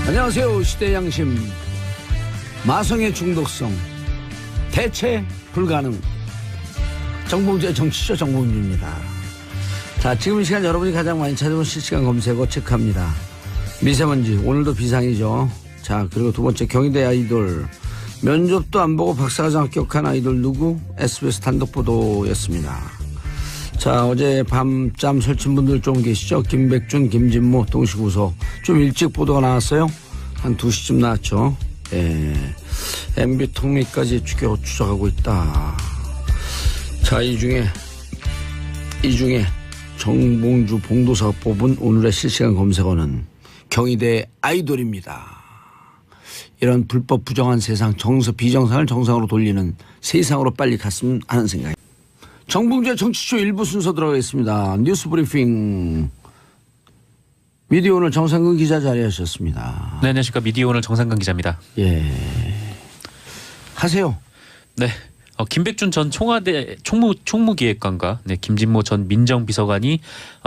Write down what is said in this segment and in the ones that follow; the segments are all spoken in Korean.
안녕하세요. 시대 양심 마성의 중독성 대체 불가능 정봉주의 정치쇼 정봉주입니다. 자, 지금 이 시간 여러분이 가장 많이 찾아본 실시간 검색어 체크합니다. 미세먼지 오늘도 비상이죠. 자, 그리고 두 번째 경희대 아이돌 면접도 안 보고 박사과정 합격한 아이돌 누구? SBS 단독 보도였습니다. 자, 어제 밤잠 설친 분들 좀 계시죠? 김백준, 김진모 동시구속 좀 일찍 보도가 나왔어요. 한 2시쯤 나왔죠. 예. MB 통리까지 추적하고 있다. 자, 이 중에 정봉주 봉도사가 뽑은 오늘의 실시간 검색어는 경희대 아이돌입니다. 이런 불법 부정한 세상, 비정상을 정상으로 돌리는 세상으로 빨리 갔으면 하는 생각입니다. 정봉주의 정치쇼 1부 순서 들어가겠습니다. 뉴스 브리핑. 미디어오늘 정상근 기자 자리하셨습니다. 네, 안녕하십니까. 미디어오늘 정상근 기자입니다. 예. 하세요. 네. 김백준 전 청와대 총무기획관과 김진모 전 민정비서관이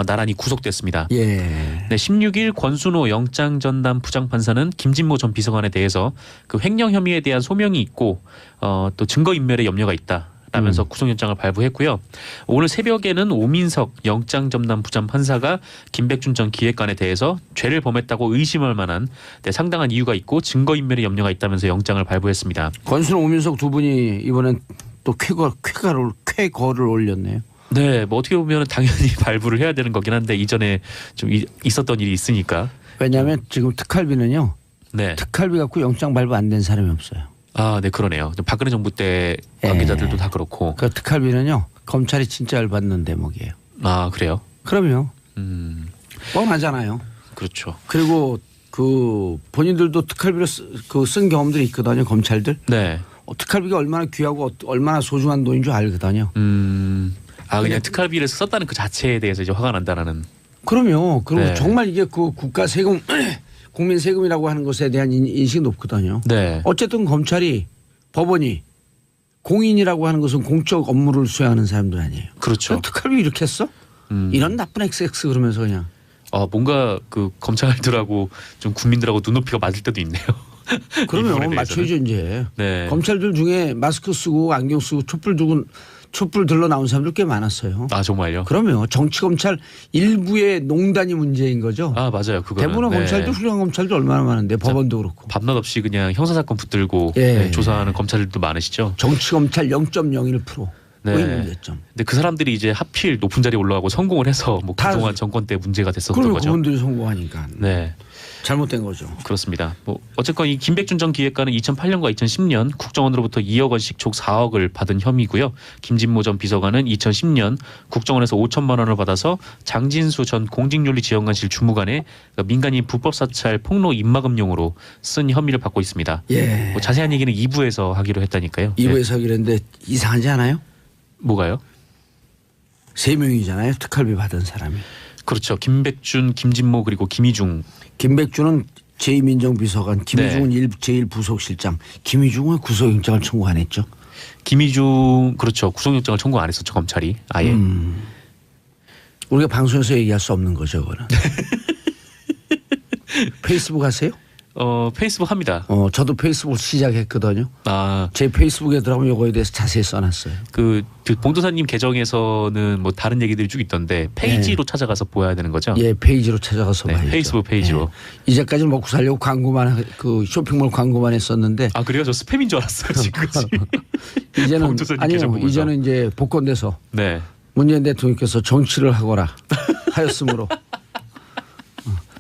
나란히 구속됐습니다. 예. 네, 16일 권순호 영장전담 부장판사는 김진모 전 비서관에 대해서 그 횡령 혐의에 대한 소명이 있고 또 증거인멸에 염려가 있다. 라면서 구속영장을 발부했고요. 오늘 새벽에는 오민석 영장전담 부장판사가 김백준 전 기획관에 대해서 죄를 범했다고 의심할 만한 상당한 이유가 있고 증거인멸에 염려가 있다면서 영장을 발부했습니다. 권순호 오민석 두 분이 이번엔 또 쾌거를 올렸네요. 네, 뭐 어떻게 보면 당연히 발부를 해야 되는 거긴 한데 이전에 좀 있었던 일이 있으니까. 왜냐하면 지금 특활비는요. 네. 특활비 갖고 영장 발부 안 된 사람이 없어요. 아, 네, 그러네요. 박근혜 정부 때 관계자들도 다 그렇고. 그 특활비는요. 검찰이 진짜 열받는 대목이에요. 아, 그래요? 그럼요. 뻔하잖아요. 그렇죠. 그리고 그 본인들도 특활비를 쓴 경험들이 있거든요. 검찰들. 네. 특활비가 얼마나 귀하고 얼마나 소중한 돈인 줄 알거든요. 그냥 특활비를 썼다는 그 자체에 대해서 이제 화가 난다라는. 그럼요. 그리고 네. 정말 이게 그 국가 세금 국민 세금이라고 하는 것에 대한 인식이 높거든요. 네. 어쨌든 검찰이 법원이 공인이라고 하는 것은 공적 업무를 수행하는 사람들 아니에요. 그렇죠. 특활비 이렇게 했어? 이런 나쁜 XX 그러면서 그냥. 뭔가 그 검찰들하고 좀 국민들하고 눈높이가 맞을 때도 있네요. 그러면 맞춰야죠 이제. 네. 검찰들 중에 마스크 쓰고 안경 쓰고 촛불 들러 나온 사람들 꽤 많았어요. 아, 정말요? 그러면 정치 검찰 일부의 농단이 문제인 거죠. 아, 맞아요. 그거는. 대부분의 검찰도 훌륭한 검찰도 얼마나 많은데 법원도 그렇고. 밤낮 없이 그냥 형사사건 붙들고 조사하는 검찰들도 많으시죠. 정치 검찰 0.01%. 네. 문제점. 근데 그 사람들이 이제 하필 높은 자리에 올라가고 성공을 해서 뭐 그동안 정권 때 문제가 됐었던 거죠. 그분들이 성공하니까. 네. 잘못된 거죠. 그렇습니다. 뭐 어쨌건 이 김백준 전 기획관은 2008년과 2010년 국정원으로부터 2억 원씩 총 4억을 받은 혐의고요. 김진모 전 비서관은 2010년 국정원에서 5천만 원을 받아서 장진수 전 공직윤리지원관실 주무관의 민간인 불법 사찰 폭로 입막음용으로 쓴 혐의를 받고 있습니다. 예. 뭐 자세한 얘기는 2부에서 하기로 했다니까요. 2부에서 하기로 했는데 이상하지 않아요? 뭐가요? 3명이잖아요. 특활비 받은 사람이. 그렇죠. 김백준, 김진모 그리고 김희중. 김백준은 제2민정비서관, 김희중은 제1부속실장. 김희중은 구속영장을 청구 안 했죠. 김희중 그렇죠. 구속영장을 청구 안 했었죠. 검찰이 아예. 우리가 방송에서 얘기할 수 없는 거죠. 그거는. 페이스북 하세요? 페이스북 합니다. 저도 페이스북 시작했거든요. 제 페이스북에 들어가면 이거에 대해서 자세히 써놨어요. 그 봉도사님 계정에서는 뭐 다른 얘기들이 쭉 있던데 페이지로 찾아가서 보아야 되는 거죠? 예, 페이지로 찾아가서 봐야죠. 페이스북 페이지로. 예. 이제까지는 먹고 살려고 광고만 그 쇼핑몰 광고만 했었는데. 아, 그래요? 저 스팸인 줄 알았어요 지금. 이제는 아니요. 이제는 이제 복권돼서 문재인 대통령께서 정치를 하거라 하였으므로.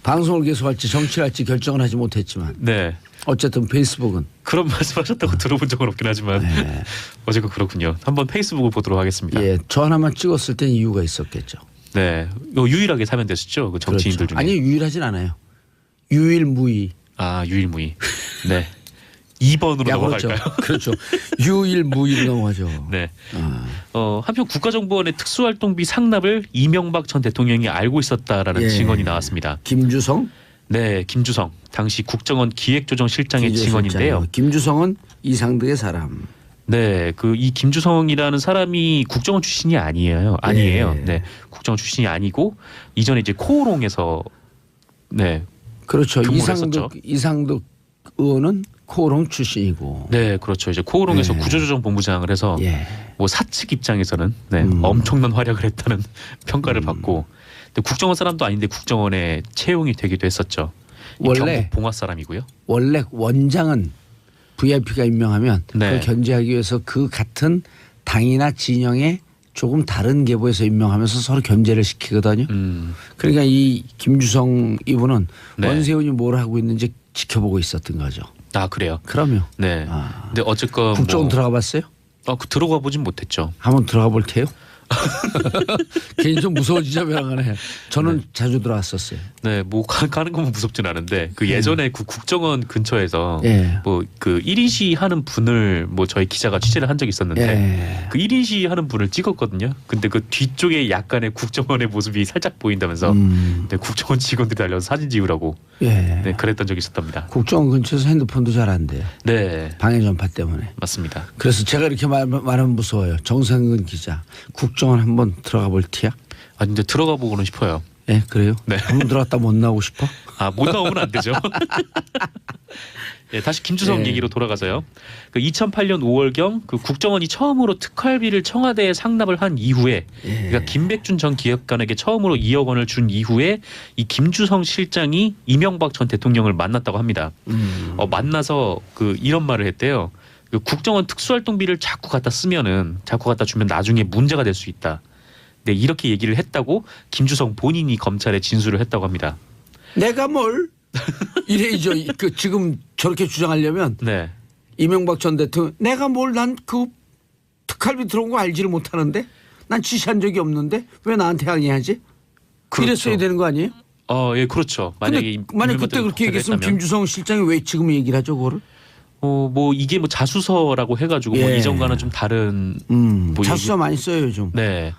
방송을 계속할지 정치를 할지 결정을 하지 못했지만 어쨌든 페이스북은 그런 말씀하셨다고 들어본 적은 없긴 하지만 어쨌든 그렇군요. 한번 페이스북을 보도록 하겠습니다. 예, 저 하나만 찍었을 땐 이유가 있었겠죠. 네, 유일하게 사면 됐었죠. 그 정치인들 그렇죠. 중에. 아니 유일하진 않아요. 유일무이. 아, 유일무이. 네. 2번으로 넘어갈까요? 그렇죠. 유일무이로 넘어가죠. 네. 한편 국가정보원의 특수활동비 상납을 이명박 전 대통령이 알고 있었다라는 증언이 나왔습니다. 김주성? 네, 김주성. 당시 국정원 기획조정실장의 증언인데요. 김주성은 이상득의 사람. 네, 그 이 김주성이라는 사람이 국정원 출신이 아니에요. 네. 네, 국정원 출신이 아니고 이전에 이제 코오롱에서 네, 그렇죠. 근무를 했었죠. 이상득 의원은 코오롱 출신이고. 네, 그렇죠. 이제 코오롱에서 네. 구조조정본부장을 해서 예. 뭐 사측 입장에서는 네, 엄청난 활약을 했다는 평가를 받고, 근데 국정원 사람도 아닌데 국정원에 채용이 되기도 했었죠. 이 원래 경북 봉화 사람이고요. 원래 원장은 VIP가 임명하면 네. 그걸 견제하기 위해서 그 같은 당이나 진영의 조금 다른 계보에서 임명하면서 서로 견제를 시키거든요. 그러니까 이 김주성 이분은 네. 원세훈이 뭘 하고 있는지 지켜보고 있었던 거죠. 아 그래요. 그럼요. 네. 아. 근데 어쨌건 국정원 들어가 봤어요? 그 들어가 보진 못했죠. 한번 들어가 볼 테요. 괜히 좀 무서워지죠, 변하네. 저는 자주 들어왔었어요. 네, 뭐 가는 거면 무섭진 않은데 그 예전에 그 국정원 근처에서 예. 뭐 그 1인 시 하는 분을 뭐 저희 기자가 취재를 한 적이 있었는데 예. 그 1인 시 하는 분을 찍었거든요. 근데 그 뒤쪽에 약간의 국정원의 모습이 살짝 보인다면서 네, 국정원 직원들이 달려서 사진 찍으라고 예. 네, 그랬던 적이 있었답니다. 국정원 근처에서 핸드폰도 잘 안 돼요. 네, 방해 전파 때문에. 맞습니다. 그래서 제가 이렇게 말하면 무서워요. 정상근 기자. 국정원 한번 들어가 볼 티야? 아 근데 들어가 보고는 싶어요. 예, 그래요? 네. 한번 들어갔다 못 나오고 싶어? 아, 못 나오면 안 되죠. 예, 다시 김주성 예. 얘기로 돌아가서요. 그 2008년 5월경 그 국정원이 처음으로 특활비를 청와대에 상납을 한 이후에, 그러니까 김백준 전 기획관에게 처음으로 2억 원을 준 이후에 이 김주성 실장이 이명박 전 대통령을 만났다고 합니다. 만나서 그 이런 말을 했대요. 그 국정원 특수활동비를 자꾸 갖다 주면 나중에 문제가 될 수 있다. 네, 이렇게 얘기를 했다고 김주성 본인이 검찰에 진술을 했다고 합니다. 내가 뭘? 이래이죠. 그 지금 저렇게 주장하려면 네. 이명박 전 대통령 내가 뭘 난 그 특활비 들어온 거 알지를 못하는데 난 지시한 적이 없는데 왜 나한테 항의하지? 그렇죠. 이랬어야 되는 거 아니에요? 예, 그렇죠. 근데 만약 그때 그렇게 얘기했으면 김주성 실장이 왜 지금 얘기를 하죠, 그거를? 뭐 이게 뭐 자수서라고 해가지고 뭐 예. 이전과는 좀 다른 뭐 자수서 많이 써요 요즘. 네.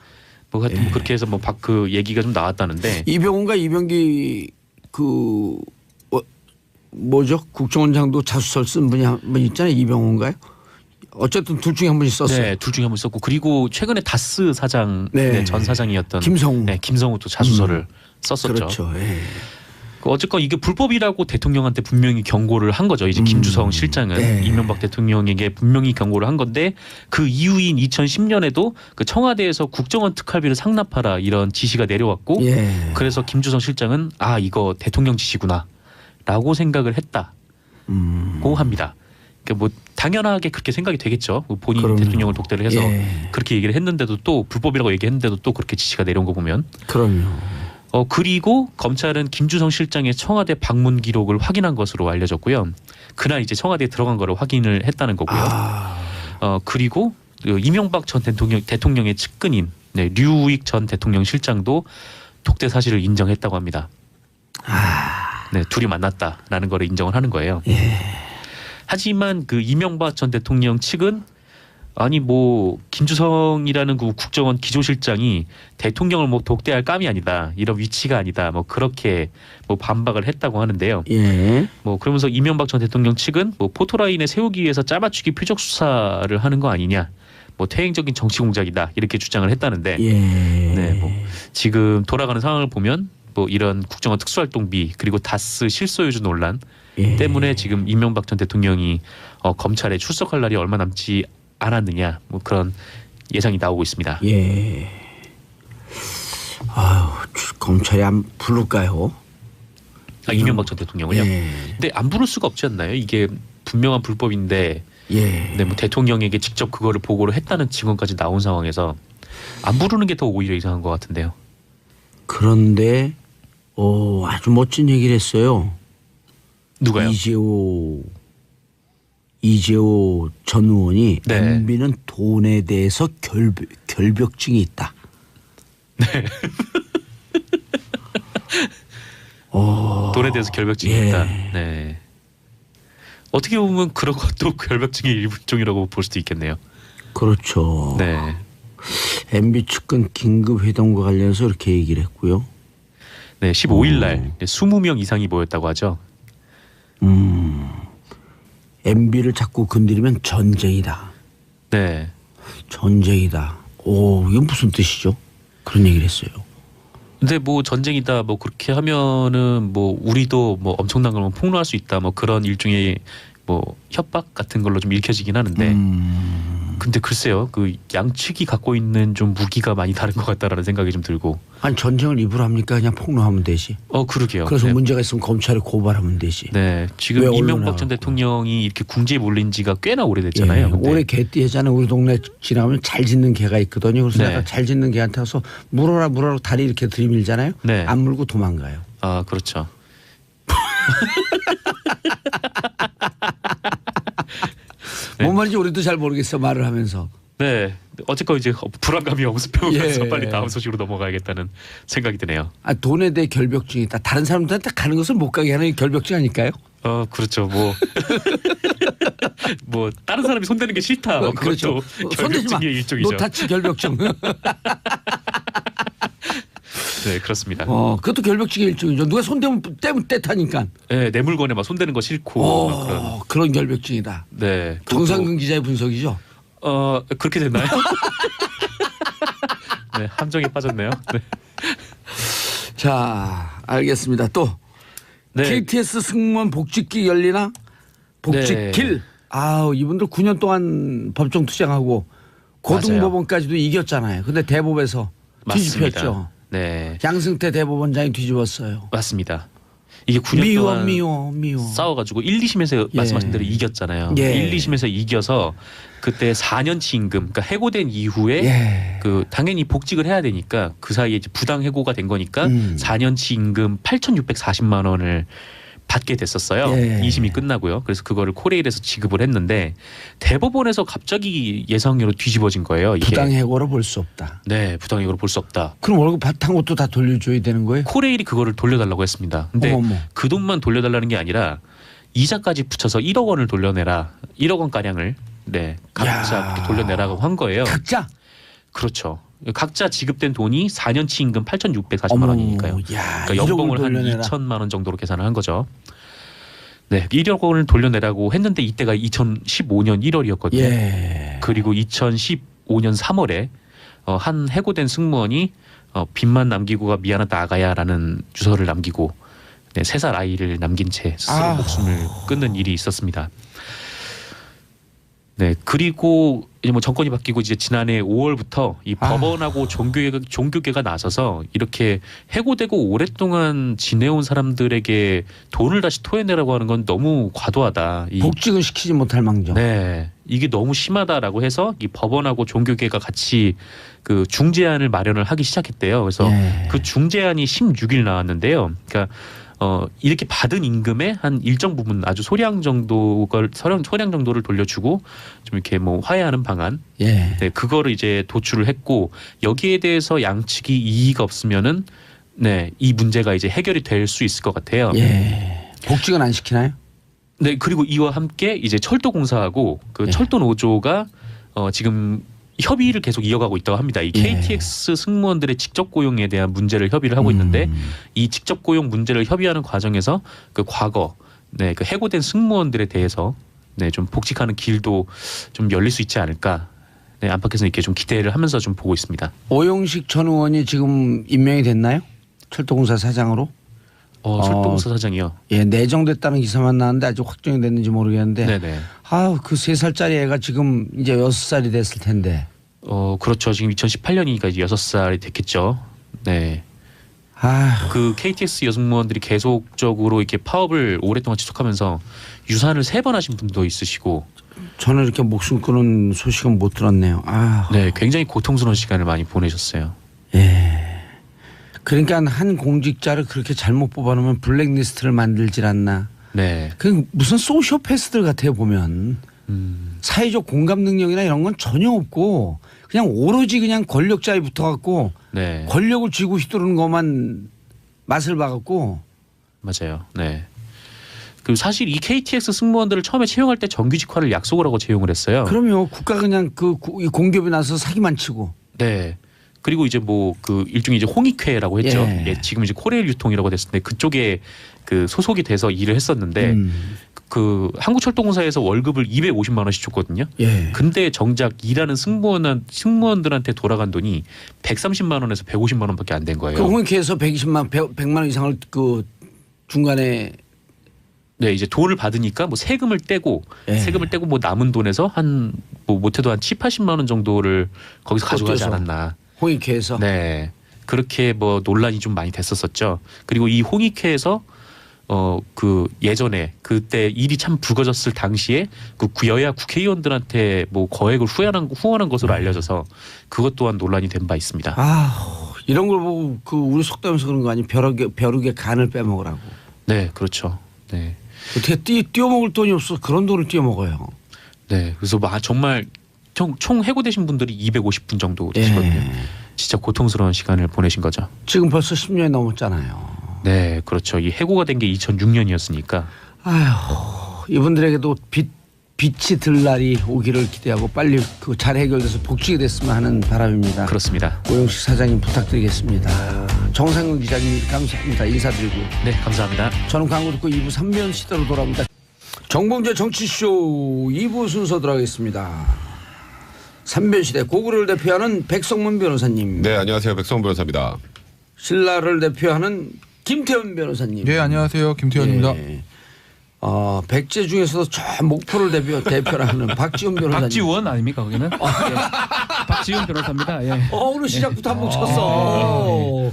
뭐 하여튼 뭐 그렇게 해서 뭐 그 얘기가 좀 나왔다는데. 이병헌과 이병기 그 뭐죠? 국정원장도 자수서를 쓴 분이 한 분 있잖아요. 이병헌가요? 어쨌든 둘 중에 한 분이 썼어요. 네, 둘 중에 한 분 썼고, 그리고 최근에 다스 사장 네. 전 사장이었던 김성우. 네, 김성우도 자수서를 썼었죠. 그렇죠. 예. 어쨌건 이게 불법이라고 대통령한테 분명히 경고를 한 거죠. 이제 김주성 실장은 네. 이명박 대통령에게 분명히 경고를 한 건데, 그 이후인 2010년에도 그 청와대에서 국정원 특활비를 상납하라 이런 지시가 내려왔고, 예. 그래서 김주성 실장은 이거 대통령 지시구나라고 생각을 했다고 합니다. 그러니까 뭐 당연하게 그렇게 생각이 되겠죠. 본인이 그럼요. 대통령을 독대를 해서 예. 그렇게 얘기를 했는데도, 또 불법이라고 얘기했는데도 또 그렇게 지시가 내려온 거 보면. 그럼요. 그리고 검찰은 김주성 실장의 청와대 방문 기록을 확인한 것으로 알려졌고요. 그날 이제 청와대에 들어간 거를 확인을 했다는 거고요. 그리고 그 이명박 전 대통령의 측근인 류익 전 대통령 실장도 독대 사실을 인정했다고 합니다. 네, 둘이 만났다라는 거를 인정을 하는 거예요. 예. 하지만 그 이명박 전 대통령 측은 아니 뭐 김주성이라는 그 국정원 기조실장이 대통령을 뭐 독대할 감이 아니다, 이런 위치가 아니다, 뭐 그렇게 뭐 반박을 했다고 하는데요. 예. 뭐 그러면서 이명박 전 대통령 측은 뭐 포토라인에 세우기 위해서 짜맞추기 표적 수사를 하는 거 아니냐, 뭐 퇴행적인 정치 공작이다, 이렇게 주장을 했다는데, 예. 네, 뭐 지금 돌아가는 상황을 보면 뭐 이런 국정원 특수활동비 그리고 다스 실소유주 논란 예. 때문에 지금 이명박 전 대통령이 검찰에 출석할 날이 얼마 남지 않았느냐, 뭐 그런 예상이 나오고 있습니다. 예. 검찰이 안 부를까요? 이명박 전 대통령을요? 예. 근데 안 부를 수가 없지 않나요? 이게 분명한 불법인데, 예. 네, 뭐 대통령에게 직접 그거를 보고를 했다는 증언까지 나온 상황에서 안 부르는 게 더 오히려 이상한 것 같은데요. 그런데 아주 멋진 얘기를 했어요. 누가요? 이재호 전 의원이 네. MB는 돈에 대해서 결벽증이 있다. 돈에 대해서 결벽증이 예. 있다. 네. 어떻게 보면 그런 것도 결벽증의 일종이라고 볼 수도 있겠네요. 그렇죠. 네. MB 측근 긴급 회동과 관련해서 이렇게 얘기를 했고요. 네, 15일 날 20명 이상이 모였다고 하죠. MB를 자꾸 건드리면 전쟁이다. 네. 전쟁이다. 오, 이건 무슨 뜻이죠? 그런 얘기를 했어요. 근데 뭐 전쟁이다 뭐 그렇게 하면은 뭐 우리도 뭐 엄청난 걸 폭로할 수 있다 뭐 그런 일종의 뭐 협박 같은 걸로 좀 읽혀지긴 하는데 근데 글쎄요 그 양측이 갖고 있는 좀 무기가 많이 다른 것 같다라는 생각이 좀 들고 아니 전쟁을 입으로 합니까? 그냥 폭로하면 되지. 그러게요. 그래서 네. 문제가 있으면 검찰에 고발하면 되지. 네, 지금 왜 언론에 이명박 전 나오고. 대통령이 이렇게 궁지에 몰린 지가 꽤나 오래됐잖아요. 예, 근데 올해 개띠잖아요. 우리 동네 지나면 잘 짓는 개가 있거든요. 그래서 네. 내가 잘 짓는 개한테 가서 물어라 다리 이렇게 들이밀잖아요. 네. 안 물고 도망가요. 아 그렇죠. 네. 뭔 말인지 우리도 잘 모르겠어 말을 하면서. 네, 어쨌건 이제 불안감이 엄습해오면서 예. 빨리 다음 소식으로 넘어가야겠다는 생각이 드네요. 아, 돈에 대해 결벽증이 있다. 다른 사람들한테 가는 것을 못 가게 하는 게 결벽증 아닐까요? 그렇죠. 뭐, 뭐 다른 사람이 손대는 게 싫다. 뭐 그것도 손대지 마. 결벽증의 일종이죠. 노타치 결벽증. 네, 그렇습니다. 그것도 결벽증의 일종이죠. 누가 손대면 떼타니까. 네, 내 물건에 막 손대는 거 싫고 막 그런 결벽증이다. 네, 그것도- 정상근 기자의 분석이죠. 그렇게 됐나요? 네, 함정에 빠졌네요. 네. 자, 알겠습니다. 또 네. KTX 승무원 복직기 열리나? 복직길. 네. 아우, 이분들 9년 동안 법정 투쟁하고 고등법원까지도 이겼잖아요. 근데 대법에서 맞습니다. 뒤집혔죠. 네, 양승태 대법원장이 뒤집었어요. 맞습니다. 이게 9년 동안 미워. 싸워가지고 1, 2심에서 예. 말씀하신 대로 이겼잖아요. 예. 1, 2심에서 이겨서 그때 4년치 임금, 그러니까 해고된 이후에 예. 그 당연히 복직을 해야 되니까 그 사이에 이제 부당 해고가 된 거니까 4년치 임금 8,640만 원을 받게 됐었어요. 예. 2심이 끝나고요. 그래서 그거를 코레일에서 지급을 했는데 대법원에서 갑자기 예상외로 뒤집어진 거예요. 이게. 부당해고로 볼 수 없다. 네, 부당해고로 볼 수 없다. 그럼 월급 바탕 것도 다 돌려줘야 되는 거예요? 코레일이 그거를 돌려달라고 했습니다. 근데 어머머. 그 돈만 돌려달라는 게 아니라 이자까지 붙여서 1억 원을 돌려내라. 1억 원 가량을 네 각자 야. 그렇게 돌려내라고 한 거예요. 각자? 그렇죠. 각자 지급된 돈이 4년치 임금 8,640만 어머, 원이니까요. 야, 그러니까 1억을 연봉을 한 돌려내라. 2천만 원 정도로 계산을 한 거죠. 네, 1억 원을 돌려내라고 했는데 이때가 2015년 1월이었거든요. 예. 그리고 2015년 3월에 한 해고된 승무원이 빚만 남기고가 미안하다 아가야라는 주소를 남기고 네, 3살 아이를 남긴 채 스스로 목숨을 끊는 일이 있었습니다. 네, 그리고 이제 뭐 정권이 바뀌고 이제 지난해 5월부터 이 법원하고 종교계가 나서서 이렇게 해고되고 오랫동안 지내온 사람들에게 돈을 다시 토해내라고 하는 건 너무 과도하다. 복직을 시키지 못할 망정. 네, 이게 너무 심하다라고 해서 이 법원하고 종교계가 같이 그 중재안을 마련을 하기 시작했대요. 그래서 예. 그 중재안이 16일 나왔는데요. 그러니까 이렇게 받은 임금의 한 일정 부분 아주 소량 정도를 돌려주고 좀 이렇게 뭐 화해하는 방안, 예. 네, 그거를 이제 도출을 했고 여기에 대해서 양측이 이의가 없으면은 네, 이 문제가 이제 해결이 될 수 있을 것 같아요. 예. 복직은 안 시키나요? 네, 그리고 이와 함께 이제 철도공사하고 그 예. 철도 노조가 지금 협의를 계속 이어가고 있다고 합니다. 이 예. KTX 승무원들의 직접 고용에 대한 문제를 협의를 하고 있는데 이 직접 고용 문제를 협의하는 과정에서 그 과거 네, 그 해고된 승무원들에 대해서 네, 좀 복직하는 길도 좀 열릴 수 있지 않을까. 네, 안팎에서 이렇게 좀 기대를 하면서 좀 보고 있습니다. 오용식 전 의원이 지금 임명이 됐나요? 철도공사 사장으로? 철도공사 사장이요. 예, 내정됐다는 기사만 나왔는데 아직 확정이 됐는지 모르겠는데. 네네. 그 3살짜리 애가 지금 이제 6살이 됐을 텐데. 그렇죠. 지금 2018년이니까 이제 6살이 됐겠죠. 네. 그 KTX 여승무원들이 계속적으로 이렇게 파업을 오랫동안 지속하면서 유산을 3번 하신 분도 있으시고. 저는 이렇게 목숨 끊은 소식은 못 들었네요. 네, 굉장히 고통스러운 시간을 많이 보내셨어요. 예. 그러니까 한 공직자를 그렇게 잘못 뽑아놓으면 블랙리스트를 만들질 않나. 네. 그 무슨 소시오패스들 같아요 보면. 사회적 공감 능력이나 이런 건 전혀 없고 그냥 오로지 그냥 권력자에 붙어갖고 네. 권력을 쥐고 휘두르는 것만 맛을 봐갖고. 맞아요. 네. 그 사실 이 KTX 승무원들을 처음에 채용할 때 정규직화를 약속을 하고 채용을 했어요. 그럼요. 국가 그냥 그 공기업이 나서 사기만 치고. 네. 그리고 이제 뭐 그 일종의 이제 홍익회라고 했죠. 예. 예, 지금 이제 코레일 유통이라고 됐을 때 그쪽에 그 소속이 돼서 일을 했었는데 그 한국철도공사에서 월급을 250만 원씩 줬거든요. 예. 근데 정작 일하는 승무원들한테 돌아간 돈이 130만 원에서 150만 원밖에 안 된 거예요. 그 홍익회에서 100만 원 이상을 그 중간에 네, 이제 돈을 받으니까 뭐 세금을 떼고 뭐 남은 돈에서 한 뭐 못해도 한 70-80만 원 정도를 거기서 가져가지 않았나. 홍익회에서. 네. 그렇게 뭐 논란이 좀 많이 됐었었죠. 그리고 이 홍익회에서 그 예전에 그때 일이 참 불거졌을 당시에 그 여야 국회의원들한테 뭐 거액을 후원한 것으로 알려져서 그것 또한 논란이 된 바 있습니다. 아, 이런 걸 보고 그 우리 속담에서 그런 거 아니에요? 벼룩의 간을 빼먹으라고. 네, 그렇죠. 네. 어떻게 띄어먹을 돈이 없어 그런 돈을 띄어먹어요. 네, 그래서 정말 총 해고되신 분들이 250분 정도 되시거든요. 진짜 고통스러운 시간을 보내신 거죠. 지금 벌써 10년이 넘었잖아요. 네, 그렇죠. 이 해고가 된 게 2006년이었으니까. 아휴, 이분들에게도 빛이 들 날이 오기를 기대하고 빨리 그 잘 해결돼서 복직이 됐으면 하는 바람입니다. 그렇습니다. 오영식 사장님 부탁드리겠습니다. 정상근 기자님 감사합니다. 인사드리고. 네, 감사합니다. 저는 광고 듣고 2부 3면 시대로 돌아옵니다. 정봉재 정치쇼 2부 순서 들어가겠습니다. 3면 시대 고구려를 대표하는 백성문 변호사님. 네, 안녕하세요. 백성문 변호사입니다. 신라를 대표하는 김태현 변호사님. 네, 안녕하세요. 김태현입니다. 네. 백제 중에서도 저 목포를 대표하는 박지원 변호사님. 박지원 아닙니까 거기는? 네. 박지원 변호사입니다. 예. 오늘 시작부터 한번 쳤어.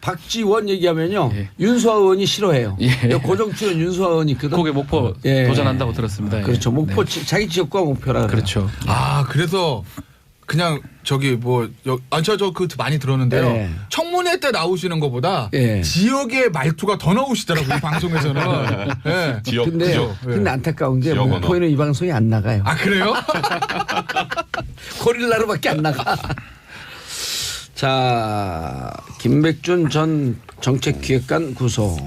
박지원 얘기하면요. 윤수아 의원이 싫어해요. 고정 출연 윤수아 의원이 있거든. 거기 목포 도전한다고 들었습니다. 그렇죠. 목포 자기 지역과 목표라. 그렇죠. 아, 그래서 그냥 저기 저 그 많이 들었는데요. 네. 청문회 때 나오시는 것보다 지역의 말투가 더 나오시더라고요. 이 방송에서는. 네. 지역 근데 안타까운 게 지역 언어. 목포에는 이 방송이 안 나가요. 아, 그래요? 고릴라로밖에 안 나가. 자, 김백준 전 정책기획관 구속,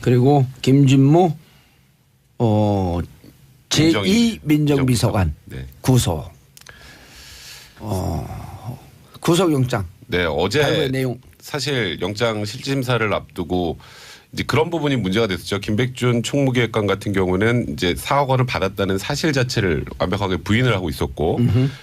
그리고 김진모 제2 민정비서관 네. 구속. 구속영장. 네, 발부의 어제 내용. 사실 영장 실질심사를 앞두고 이제 그런 부분이 문제가 됐었죠. 김백준 총무기획관 같은 경우는 이제 4억 원을 받았다는 사실 자체를 완벽하게 부인을 하고 있었고,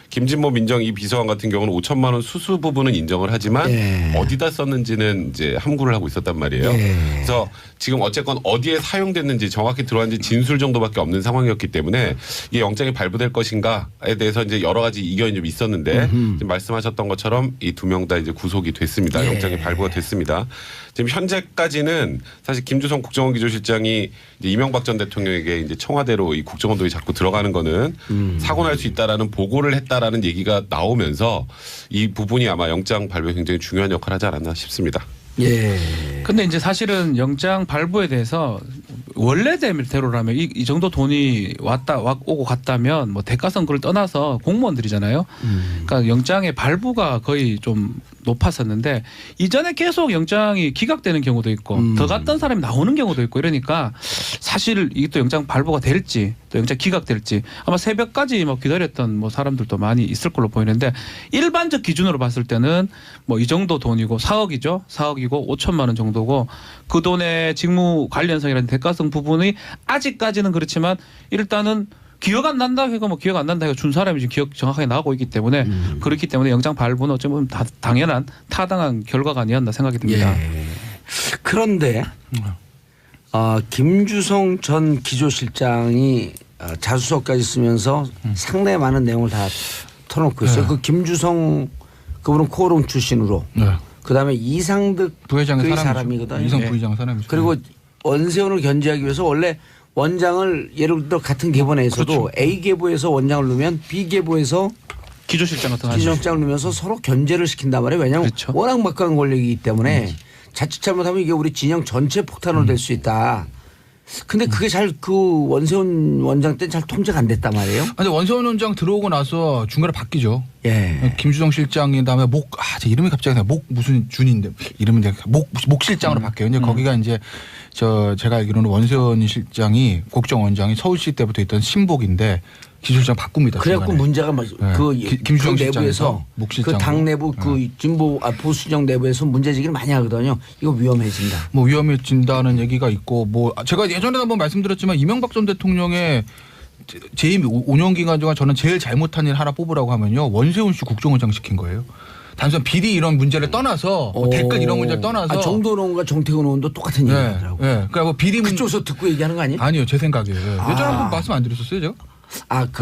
김진모 민정 이 비서관 같은 경우는 5천만 원 수수 부분은 인정을 하지만 어디다 썼는지는 이제 함구를 하고 있었단 말이에요. 그래서 지금 어쨌건 어디에 사용됐는지 정확히 들어왔는지 진술 정도밖에 없는 상황이었기 때문에 이게 영장이 발부될 것인가에 대해서 이제 여러 가지 이견이 좀 있었는데 지금 말씀하셨던 것처럼 이 두 명 다 이제 구속이 됐습니다. 영장이 발부가 됐습니다. 지금 현재까지는 사실 김주성 국정원 기조실장이 이제 이명박 전 대통령에게 이제 청와대로 이 국정원동이 자꾸 들어가는 거는 사고 날 수 있다라는 보고를 했다라는 얘기가 나오면서 이 부분이 아마 영장 발부에 굉장히 중요한 역할을 하지 않았나 싶습니다. 예. 근데 이제 사실은 영장 발부에 대해서 원래대로라면 이 정도 돈이 오고 갔다면 뭐 대가성그를 떠나서 공무원들이잖아요. 그러니까 영장의 발부가 거의 좀 높았었는데 이전에 계속 영장이 기각되는 경우도 있고 더 갔던 사람이 나오는 경우도 있고 이러니까 사실 이게 또 영장 발부가 될지 또 영장 기각될지 아마 새벽까지 뭐 기다렸던 뭐 사람들도 많이 있을 걸로 보이는데 일반적 기준으로 봤을 때는 뭐 이 정도 돈이고 4억이죠. 4억이고 5천만 원 정도고 그 돈의 직무 관련성이라는 대가성 부분이 아직까지는 그렇지만 일단은 기억 안 난다 해가 뭐 기억 안 난다 해가 준 사람이 지금 기억 정확하게 나오고 있기 때문에 그렇기 때문에 영장 발부는 어쩌면 당연한 타당한 결과가 아니었나 생각이 듭니다. 예. 그런데 김주성 전 기조실장이 자수서까지 쓰면서 상당히 많은 내용을 다 털어놓고 있어요. 그 김주성 그분은 코오롱 출신으로 그다음에 이상득 부회장의 사람이거든요. 이상 부회장 사람이죠. 그리고 원세훈을 견제하기 위해서 원래 원장을 예를 들어 같은 계보내에서도 그렇죠. A 계보에서 원장을 넣으면 B 계보에서 기조실장 같은 기조실장을 넣으면서 서로 견제를 시킨단 말이에요. 왜냐하면 그렇죠. 워낙 막강한 권력이기 때문에 자칫 잘못하면 이게 우리 진영 전체 폭탄으로 될 수 있다. 근데 그게 잘 그 원세훈 원장 때는 잘 통제가 안 됐단 말이에요. 근데 원세훈 원장 들어오고 나서 중간에 바뀌죠. 예. 김주성 실장이 다음에 제 이름이 갑자기 무슨 준인데 이름은 목 실장으로 바뀌어요. 이제 거기가 이제 제가 알기로는 원세훈 실장이 국정원장이 서울시 때부터 있던 신복인데 기술장 바꿉니다. 그래갖고 중간에. 문제가 뭐 네. 그 김주영 그 내부에서 실장에서 묵실장으로. 그 당 내부 그 진보 보수정 내부에서 문제제기를 많이 하거든요. 이거 위험해진다. 뭐 위험해진다는 얘기가 있고 뭐 제가 예전에 한번 말씀드렸지만 이명박 전 대통령의 재임 5년 기간 동안 저는 제일 잘못한 일 하나 뽑으라고 하면요. 원세훈 씨 국정원장 시킨 거예요. 단순 비리 이런 문제를 떠나서 뭐 댓글 이런 문제를 떠나서 정도원 의원과 정태근 의원도 똑같은 네, 얘기하더라고. 네. 그러니까 뭐 비리 그쪽에서 듣고 얘기하는 거 아니에요? 아니요, 제 생각이에요. 예전에 한번 말씀 안 드렸었어요, 제가?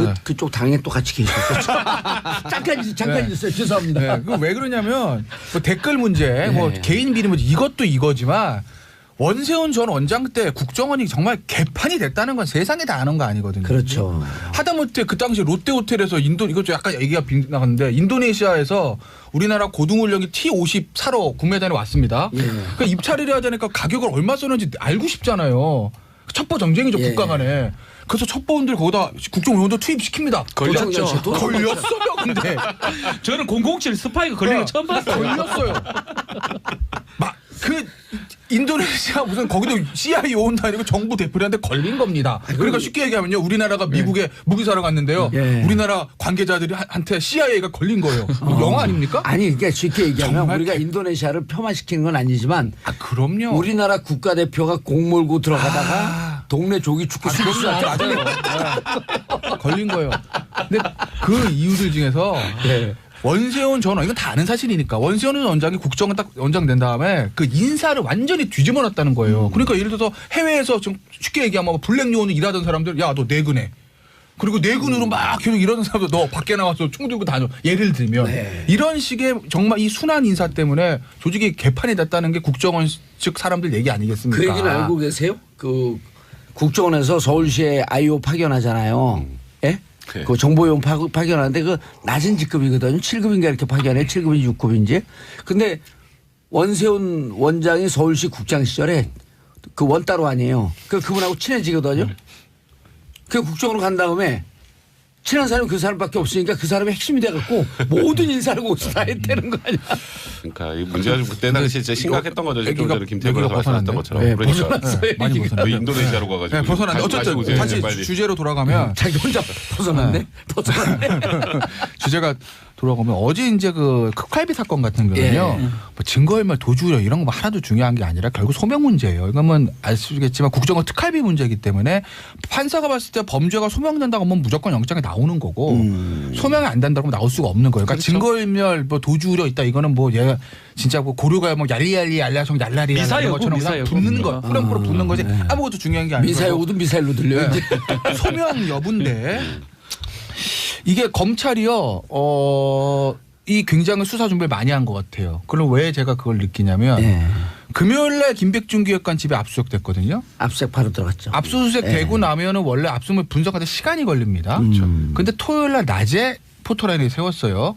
네. 그쪽 당에 또 같이 계셨었죠. 잠깐 있었어요. 죄송합니다. 네. 왜 그러냐면 뭐 댓글 문제, 뭐 개인 비리 문제 이것도 이거지만 원세훈 전 원장 때 국정원이 정말 개판이 됐다는 건 세상에 다 아는 거 아니거든요. 그렇죠. 하다못해 그 당시 롯데호텔에서 이것도 약간 얘기가 빗나갔는데 인도네시아에서 우리나라 고등훈련기 T-50 사러 국내단에 왔습니다. 그러니까 입찰을 해야 되니까 가격을 얼마 썼는지 알고 싶잖아요. 첩보 전쟁이죠, 국가 간에. 그래서 첩보원들 거기다 국정원도 투입시킵니다. 걸렸죠. 걸렸어요, 근데. 저는 007 스파이가 걸리는 거 처음 봤어요. 걸렸어요. 그 인도네시아 무슨 거기도 CIA 요원도 아니고 정부 대표한테 걸린 겁니다. 그러니까 쉽게 얘기하면요. 우리나라가 미국에 무기 사러 갔는데요. 우리나라 관계자들한테 CIA가 걸린 거예요. 영화 아닙니까? 아니 그러니까 쉽게 얘기하면 정말 우리가 인도네시아를 폄하시키는 건 아니지만 그럼요. 우리나라 국가대표가 공 몰고 들어가다가 동네 조기 축구 선수한테 맞아요. 네. 걸린 거예요. 근데 그 이유들 중에서 원세훈 전 이건 다 아는 사실이니까 원세훈 원장이 국정원 딱 원장 된 다음에 그 인사를 완전히 뒤집어 놨다는 거예요. 그러니까 예를 들어서 해외에서 좀 쉽게 얘기하면 블랙 요원으로 일하던 사람들 야 너 내근해. 그리고 내근으로 막 계속 이러는 사람도 너 밖에 나와서 총 들고 다녀. 예를 들면 이런 식의 정말 이 순한 인사 때문에 조직이 개판이 됐다는 게 국정원 측 사람들 얘기 아니겠습니까? 그 얘기는 알고 계세요? 그 국정원에서 서울시에 IO 파견하잖아요. 예? 그 정보용 파견하는데 그 낮은 직급이거든요. 7급인가 이렇게 파견해. 7급인지 6급인지. 근데 원세훈 원장이 서울시 국장 시절에 그 원따로 아니에요. 그분하고 친해지거든요. 그 국정으로 간 다음에 친한 사람이 그 사람밖에 없으니까 그 사람이 핵심이 돼갖고 모든 인사를 거기서 다 했다는 거 아니야. 그러니까 이 문제가 좀 그때 당시 진짜 심각했던 거죠. 좀 전에 김태균 애기가 말씀하셨던 것처럼. 네, 그러니까 벗어났어요. 많이 벗어났어요. 그 인도네시아로 가가지고. 네, 벗어났는데 어쨌든 다시 주제로 돌아가면 자기 혼자 벗어났네. 벗어났네. 주제가 돌아가면 어제 이제 그 크칼비 사건 같은 경우는요. 뭐 증거인멸 도주력 이런 거 하나도 중요한 게 아니라 결국 소명 문제예요. 이거는 아시겠지만 국정원 특활비 문제이기 때문에 판사가 봤을 때 범죄가 소명된다고 하면 무조건 영장에 나오는 거고 소명이 안 된다고 하면 나올 수가 없는 거예요. 그러니까 증거인멸 뭐 도주력 있다 이거는 뭐 얘가 진짜 뭐 고려가 뭐 얄리얄리 얄라성 얄라리 이런 것처럼 그냥 붙는 거 뿌렁뿌렁 붙는 거지 아무것도 중요한 게 아니고 미사여구도 미사일로 들려요. 이제. 소명 여부인데 이게 검찰이요. 이 굉장히 수사 준비를 많이 한 것 같아요. 그럼 왜 제가 그걸 느끼냐면 금요일날 김백준 기획관 집에 압수수색 됐거든요. 압수수색 바로 들어갔죠. 압수수색 되고 나면은 원래 압수물 분석하는데 시간이 걸립니다. 근데 토요일날 낮에 포토라인을 세웠어요.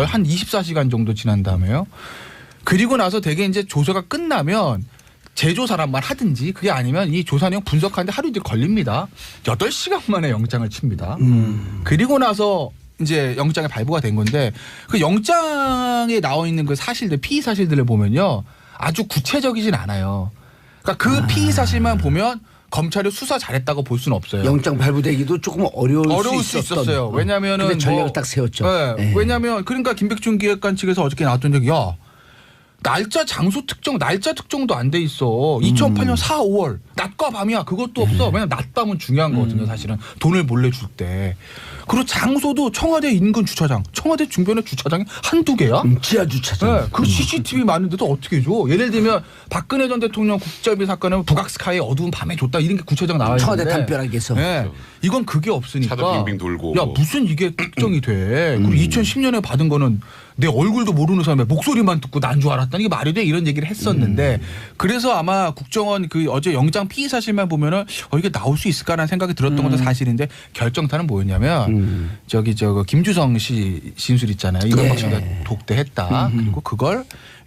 한 24시간 정도 지난 다음에요. 그리고 나서 되게 이제 조사가 끝나면 재조사란만 하든지 그게 아니면 이 조사 내용 분석하는데 하루 이틀 걸립니다. 8시간 만에 영장을 칩니다. 그리고 나서 이제 영장에 발부가 된 건데 그 영장에 나와 있는 그 사실들 피의 사실들을 보면요. 아주 구체적이진 않아요. 그러니까 그 피의 사실만 보면 검찰이 수사 잘했다고 볼 수는 없어요. 영장 발부되기도 조금 어려울 수 있었어요. 왜냐면은 근데 전략을 딱 세웠죠. 네. 왜냐하면 그러니까 김백준 기획관 측에서 어저께 나왔던 얘기 날짜 장소 특정 날짜 특정도 안 돼 있어. 2008년 4, 5월 낮과 밤이야. 그것도 없어. 왜냐면 낮밤은 중요한 거거든요. 사실은 돈을 몰래 줄 때. 그리고 장소도 청와대 인근 주차장. 청와대 주변에 주차장이 한두 개야. 지하 주차장. 네. 그 CCTV 많은데도 어떻게 줘. 예를 들면 박근혜 전 대통령 국정비 사건은 북악스카이 어두운 밤에 줬다. 이런 게 구체적 나와 있는데. 청와대 담벼락에서. 네. 이건 그게 없으니까. 차도 빙빙 돌고. 야 무슨 이게 특정이 돼. 그리고 2010년에 받은 거는 내 얼굴도 모르는 사람의 목소리만 듣고 난 줄 알았다니 이게 말이 돼 이런 얘기를 했었는데 그래서 아마 국정원 그 어제 영장 피의 사실만 보면은 이게 나올 수 있을까라는 생각이 들었던 것도 사실인데 결정타는 뭐였냐면 저기 김주성 씨 진술 있잖아요. 이명박 씨가 독대했다. 그리고 그걸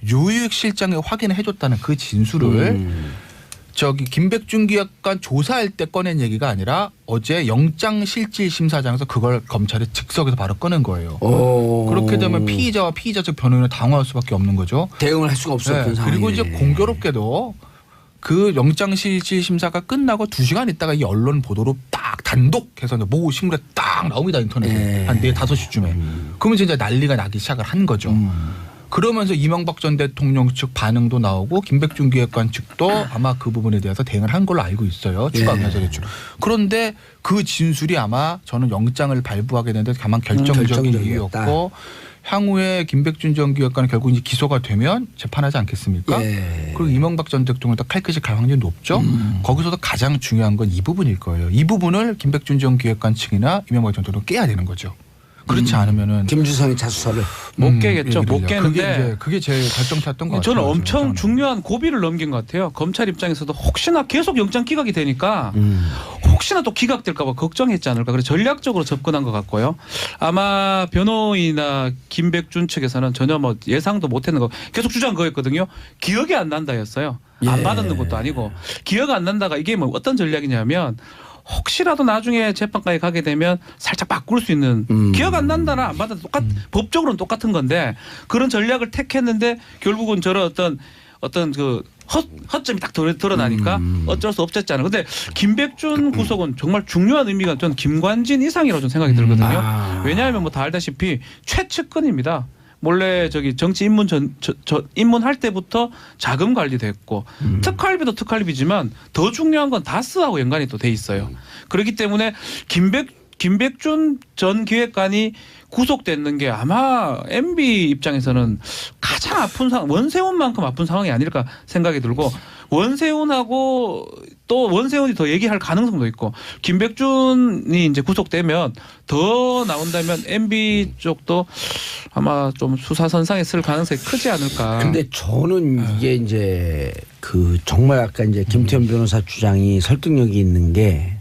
유익실장에 확인을 해줬다는 그 진술을 저기 김백준 기획관 조사할 때 꺼낸 얘기가 아니라 어제 영장실질심사장에서 그걸 검찰이 즉석에서 바로 꺼낸 거예요. 그렇게 되면 피의자와 피의자 측 변호인은 당황할 수밖에 없는 거죠. 대응을 할 수가 없었던 상황이네. 그리고 이제 공교롭게도 그 영장실질 심사가 끝나고 2시간 있다가 이 언론 보도로 딱 단독해서 모 신문에 딱 나옵니다. 인터넷에. 한 4, 5시쯤에. 그러면 이제 난리가 나기 시작을 한 거죠. 그러면서 이명박 전 대통령 측 반응도 나오고 김백준 기획관 측도 아마 그 부분에 대해서 대응을 한 걸로 알고 있어요. 추가 의견서 제출. 그런데 그 진술이 아마 저는 영장을 발부하게 되는데 가만 결정적인 이유였고 향후에 김백준 전 기획관은 결국 이제 기소가 되면 재판하지 않겠습니까? 그리고 이명박 전 대통령도 칼끝이 갈 확률이 높죠. 거기서도 가장 중요한 건 이 부분일 거예요. 이 부분을 김백준 전 기획관 측이나 이명박 전 대통령 깨야 되는 거죠. 그렇지 않으면은 김주성이 자수서를 못 깨겠죠. 못 깨는데 그게 제일 결정탔던 것 같아요. 저는 엄청 중요한 고비를 넘긴 것 같아요. 검찰 입장에서도 혹시나 계속 영장 기각이 되니까 혹시나 또 기각될까 봐 걱정했지 않을까. 그래서 전략적으로 접근한 것 같고요. 아마 변호인이나 김백준 측에서는 전혀 뭐 예상도 못했는 거 계속 주장 그거였거든요. 기억이 안 난다였어요. 안 받았는 것도 아니고 기억 안 난다가 이게 뭐 어떤 전략이냐면 혹시라도 나중에 재판까지 가게 되면 살짝 바꿀 수 있는 기억 안 난다나 안 받아도 법적으로는 똑같은 건데 그런 전략을 택했는데 결국은 저런 어떤 그 허점이 딱 드러나니까 어쩔 수 없었잖아요. 근데 김백준 구속은 정말 중요한 의미가 저는 김관진 이상이라고 저는 생각이 들거든요. 왜냐하면 뭐 다 알다시피 최측근입니다. 몰래 저기 정치 입문 입문할 때부터 자금 관리됐고 특활비도 특활비지만 더 중요한 건 다스하고 연관이 또 돼 있어요. 그렇기 때문에 김백준 전 기획관이 구속됐는 게 아마 MB 입장에서는 가장 아픈 상황, 원세훈만큼 아픈 상황이 아닐까 생각이 들고 원세훈하고 또 원세훈이 더 얘기할 가능성도 있고 김백준이 이제 구속되면 더 나온다면 MB 쪽도 아마 좀 수사선상에 쓸 가능성이 크지 않을까. 근데 저는 이게 이제 그 정말 아까 이제 김태현 변호사 주장이 설득력이 있는 게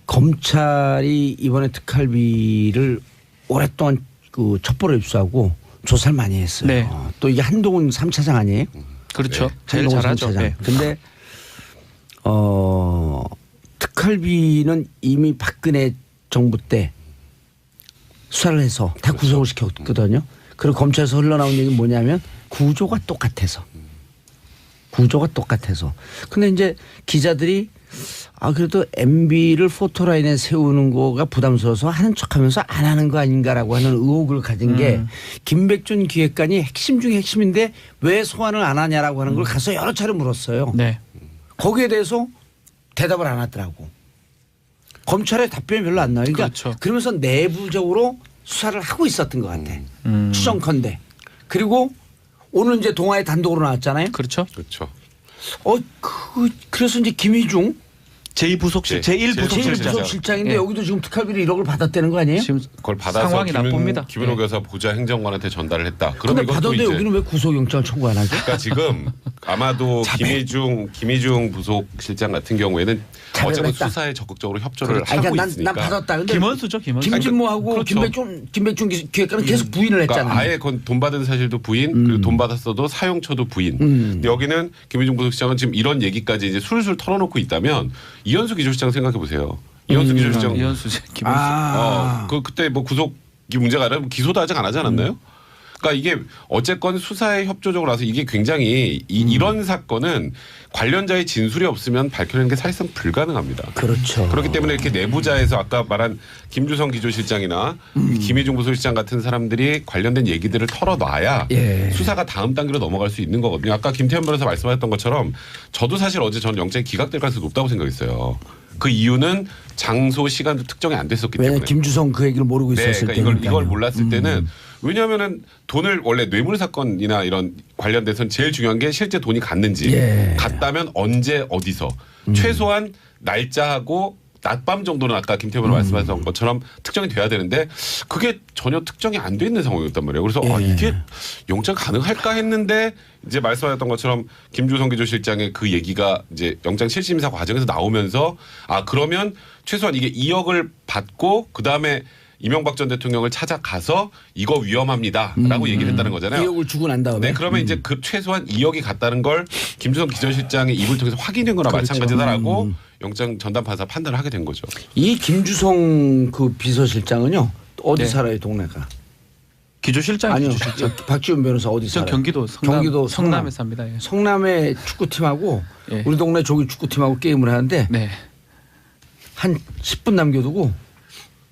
검찰이 이번에 특활비를 오랫동안 그 첩보를 입수하고 조사를 많이 했어요. 네. 또 이게 한동훈 3차장 아니에요? 그렇죠. 네. 제일 한동훈 잘하죠. 3차장. 네. 근데 특활비는 이미 박근혜 정부 때 수사를 해서 다 구속을 시켰거든요. 그리고 검찰에서 흘러나온 얘기는 뭐냐면 구조가 똑같아서. 근데 이제 기자들이 그래도 MB를 포토라인에 세우는 거가 부담스러워서 하는 척하면서 안 하는 거 아닌가라고 하는 의혹을 가진 게 김백준 기획관이 핵심 중에 핵심인데 왜 소환을 안 하냐라고 하는 걸 가서 여러 차례 물었어요. 네. 거기에 대해서 대답을 안 하더라고. 검찰의 답변이 별로 안 나와요. 그러니까 그렇죠. 그러면서 내부적으로 수사를 하고 있었던 것 같아. 추정컨대. 그리고 오늘 이제 동아에 단독으로 나왔잖아요. 그렇죠. 그렇죠. 그래서 이제 김희중 제1부속실장. 제1부속실장인데 예. 여기도 지금 특활비를 1억을 받았다는 거 아니에요? 지금 그걸 받아서 상황이 나쁩니다. 김은호 예. 교사 부자 행정관한테 전달을 했다. 근데 그러면 이것도 받았는데 이제 여기는 왜 구속영장을 청구 안 하죠? 그러니까 지금 아마도 김희중 부속실장 같은 경우에는 자백을 어쨌든 했다. 수사에 적극적으로 협조를 아니, 하고 그러니까 있으니까. 난 받았다. 근데 김원수죠. 김원수. 김진모하고 그렇죠. 김백준 기획관은 계속 부인을 했잖아요. 그러니까 아예 그건 돈 받은 사실도 부인, 그리고 돈 받았어도 사용처도 부인. 근데 여기는 김희중 부속실장은 지금 이런 얘기까지 이제 술술 털어놓고 있다면 이현수 기조실장 생각해 보세요. 이현수 기조실장 이현수 김원수. 그때 뭐 구속이 문제가 아니라 기소도 아직 안 하지 않았나요? 그러니까 이게 어쨌건 수사에 협조적으로 나서 이게 굉장히 이런 사건은 관련자의 진술이 없으면 밝혀내는 게 사실상 불가능합니다. 그렇죠. 그렇기 때문에 이렇게 내부자에서 아까 말한 김주성 기조실장이나 김희중 부소실장 같은 사람들이 관련된 얘기들을 털어놔야 예. 수사가 다음 단계로 넘어갈 수 있는 거거든요. 아까 김태현 변호사 말씀하셨던 것처럼 저도 사실 어제 저는 영장이 기각될 가능성이 높다고 생각했어요. 그 이유는 장소 시간도 특정이 안 됐었기 때문에. 왜냐면 김주성 그 얘기를 모르고 있었을 그러니까 때니까요. 이걸 몰랐을 때는 왜냐하면은 돈을 원래 뇌물 사건이나 이런 관련돼서는 제일 중요한 게 실제 돈이 갔는지 갔다면 언제 어디서 최소한 날짜하고 낮밤 정도는 아까 김태현 말씀하셨던 것처럼 특정이 돼야 되는데 그게 전혀 특정이 안 돼 있는 상황이었단 말이에요. 그래서 이게 영장 가능할까 했는데 이제 말씀하셨던 것처럼 김주성 기조실장의 그 얘기가 이제 영장 실질심사 과정에서 나오면서 그러면 최소한 이게 2억을 받고 그 다음에 이명박 전 대통령을 찾아가서 이거 위험합니다라고 얘기를 했다는 거잖아요. 2억을 주고 난 다음에. 네, 그러면 이제 그 최소한 2억이 갔다는 걸 김주성 기조실장의 입을 통해서 확인된 거나 마찬가지다라고 영장 전담 판사 판단을 하게 된 거죠. 이 김주성 그 비서실장은요 어디 네. 살아요 동네가? 기조실장. 아니요. 기조실장. 박지훈 변호사 어디 저 살아요? 경기도 경기도 성남에 삽니다. 예. 성남의 축구팀하고 예. 우리 동네 조기 축구팀하고 게임을 하는데 네. 한 10분 남겨두고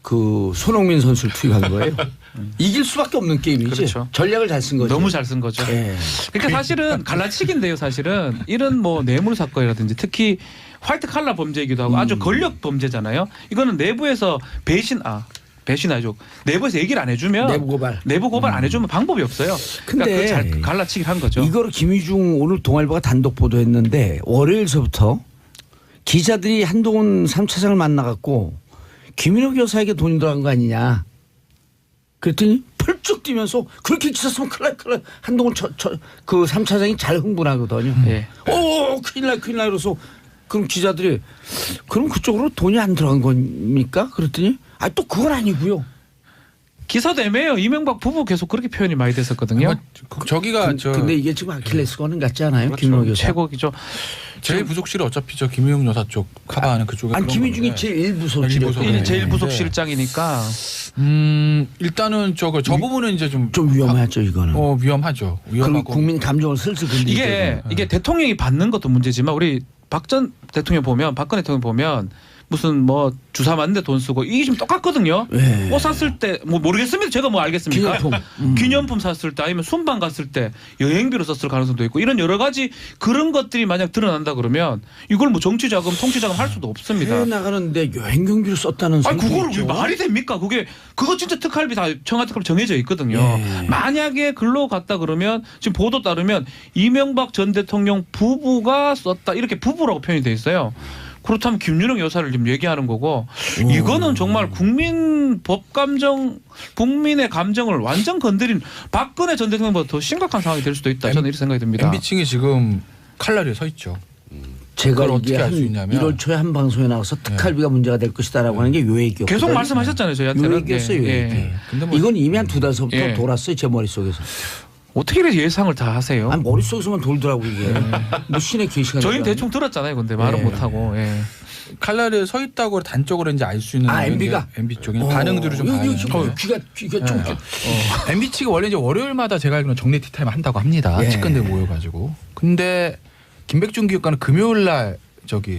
그 손흥민 선수를 투입한 거예요. 이길 수밖에 없는 게임이지. 그렇죠. 전략을 잘 쓴 거죠. 너무 잘 쓴 거죠. 예. 그러니까 사실은 갈라치기인데요. 사실은 이런 뭐 뇌물 사건이라든지 특히 화이트 칼라 범죄이기도 하고 아주 권력 범죄잖아요. 이거는 내부에서 배신 아니죠. 내부에서 얘기를 안 해주면 내부 고발 안 해주면 방법이 없어요. 그러니까 근데 잘 갈라치기를 한 거죠. 이거를 김희중 오늘 동아일보가 단독 보도했는데 월요일서부터 기자들이 한동훈 3차장을 만나갖고 김인옥 여사에게 돈이 들어간 거 아니냐. 그랬더니 펄쩍 뛰면서 그렇게 기사 쓰면 큰일 날 한동훈 그 3차장이 잘 흥분하거든요. 예. 큰일 나 그래서 그럼 기자들이 그럼 그쪽으로 돈이 안 들어간 겁니까? 그랬더니 또 그건 아니고요. 기사도 애매해요. 이명박 부부 계속 그렇게 표현이 많이 됐었거든요. 저기가 근데 이게 지금 아킬레스건은 같지 않아요? 그렇죠. 김인옥 여사. 최고기죠. 제일 부속실이 어차피 저 김희용 여사 쪽 커버하는 그쪽에. 아니 김희중이 제일 부속실이었거든요. 제일 부속실장이니까. 일단은 저 부분은 이제 좀 위험하죠 이거는. 위험하죠. 그럼 위험하고. 국민 감정을 슬슬 건드리게 이게 대통령이 받는 것도 문제지만 우리 박 전 대통령 보면 박근혜 대통령 보면 무슨 뭐 주사 맞는데 돈 쓰고 이게 좀 똑같거든요. 네. 옷 샀을 때 뭐 모르겠습니다. 제가 뭐 알겠습니까? 기념품. 기념품 샀을 때 아니면 순방 갔을 때 여행비로 썼을 가능성도 있고 이런 여러 가지 그런 것들이 만약 드러난다 그러면 이걸 뭐 정치자금 통치자금 할 수도 없습니다. 해외 나가는데 여행 경비를 썼다는 아니 소리도 그거를 있죠. 말이 됩니까? 그거 진짜 특활비 다 청와대로 정해져 있거든요. 예. 만약에 글로 갔다 그러면 지금 보도 따르면 이명박 전 대통령 부부가 썼다 이렇게 부부라고 표현이 돼 있어요. 그렇다면 김윤영 여사를 지금 얘기하는 거고 이거는 정말 국민 법 감정 국민의 감정을 완전 건드린 박근혜 전 대통령보다 더 심각한 상황이 될 수도 있다. 저는 이렇게 생각이 듭니다. MB층이 지금 칼날에 서 있죠. 제가 그걸 이게 어떻게 알 한 수 있냐면 1월 초에 한 방송에 나와서 특활비가 문제가 될 것이다라고 하는 게 요 얘기였거든요. 계속 말씀하셨잖아요. 저희한테는. 요 얘기였어요. 요 예. 얘기. 근데 뭐 이건 이미 한 2달 전부터 예. 돌았어요. 제 머릿속에서. 어떻게 이렇게 예상을 다 하세요? 아니 머릿속에서만 돌더라고 이게. 뭐 신의 계시가 저희는 대충 들었잖아요. 근데 말은 예. 못하고. 예. 칼날에 서 있다고 단적으로 이제 알 수 있는 MB가 MB 쪽이 반응들을 좀 봐야 귀가 좀 MB 측이 원래 이제 월요일마다 제가 알기로는 정례 티타임 한다고 합니다. 예. 측근들 모여가지고. 근데 김백준 기획관은 금요일 날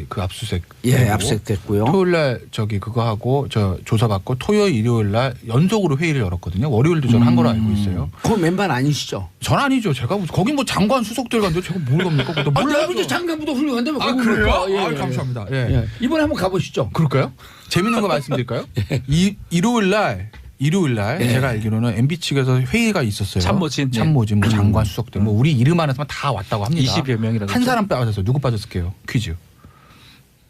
그 압수수색 압색됐고요. 토요일 날 그거 하고 저 조사받고 토요일 일요일 날 연속으로 회의를 열었거든요. 월요일도 저는 한 걸로 알고 있어요. 그건 맨발 아니시죠? 전 아니죠. 제가 거기 뭐 장관 수석들 간데 제가 뭘 갑니까? 몰라요. 이제 장관보다 훌륭한데 뭐 그거 그래요? 뭘까? 예, 예. 감사합니다. 예. 예. 이번에 한번 가보시죠. 그럴까요? 재밌는 거 말씀드릴까요? 일요일 날 예. 제가 알기로는 MB 측에서 회의가 있었어요. 참모진. 뭐 장관 수석들 뭐 우리 이름 하는 사람 다 왔다고 합니다. 20여 명이라고. 한 사람 빠졌어요. 누구 빠졌을게요? 퀴즈.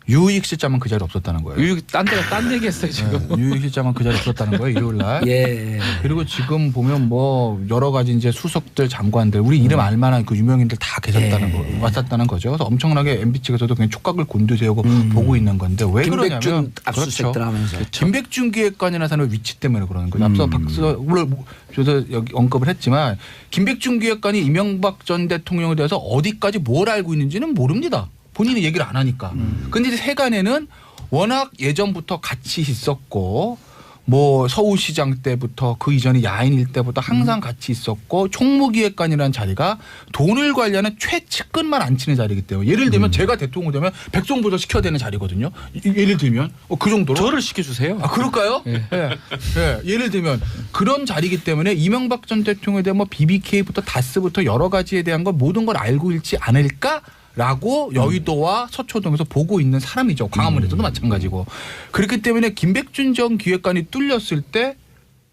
유익 실장만 그 자리에 없었다는 거예요. 유익 딴 얘기했어요 지금. 유익 실장만 그 자리에 없었다는 거예요. 일요일 날. 예. 그리고 지금 보면 뭐 여러 가지 이제 수석들 장관들 우리 이름 알만한 그 유명인들 다 계셨다는 거 왔었다는 거죠. 그래서 엄청나게 MB 측에서도 그냥 촉각을 곤두세우고 보고 있는 건데 왜 그러냐면 김백준 압수수색들 하면서. 김백준 기획관이라는 사람의 위치 때문에 그러는 거죠. 앞서 물론 저도 여기 언급을 했지만 김백준 기획관이 이명박 전 대통령에 대해서 어디까지 뭘 알고 있는지는 모릅니다. 본인이 얘기를 안 하니까. 근데 이제 세간에는 워낙 예전부터 같이 있었고 뭐 서울시장 때부터 그 이전에 야인일 때부터 항상 같이 있었고 총무기획관이라는 자리가 돈을 관리하는 최측근만 앉히는 자리이기 때문에 예를 들면 제가 대통령 되면 백성보좌 시켜야 되는 자리거든요. 예를 들면 그 정도로. 저를 시켜주세요. 그럴까요? 예. 예. 예를 들면 그런 자리이기 때문에 이명박 전 대통령에 대한 뭐 BBK부터 다스부터 여러 가지에 대한 걸 모든 걸 알고 있지 않을까? 라고 여의도와 서초동에서 보고 있는 사람이죠. 광화문에서도 마찬가지고. 그렇기 때문에 김백준 전 기획관이 뚫렸을 때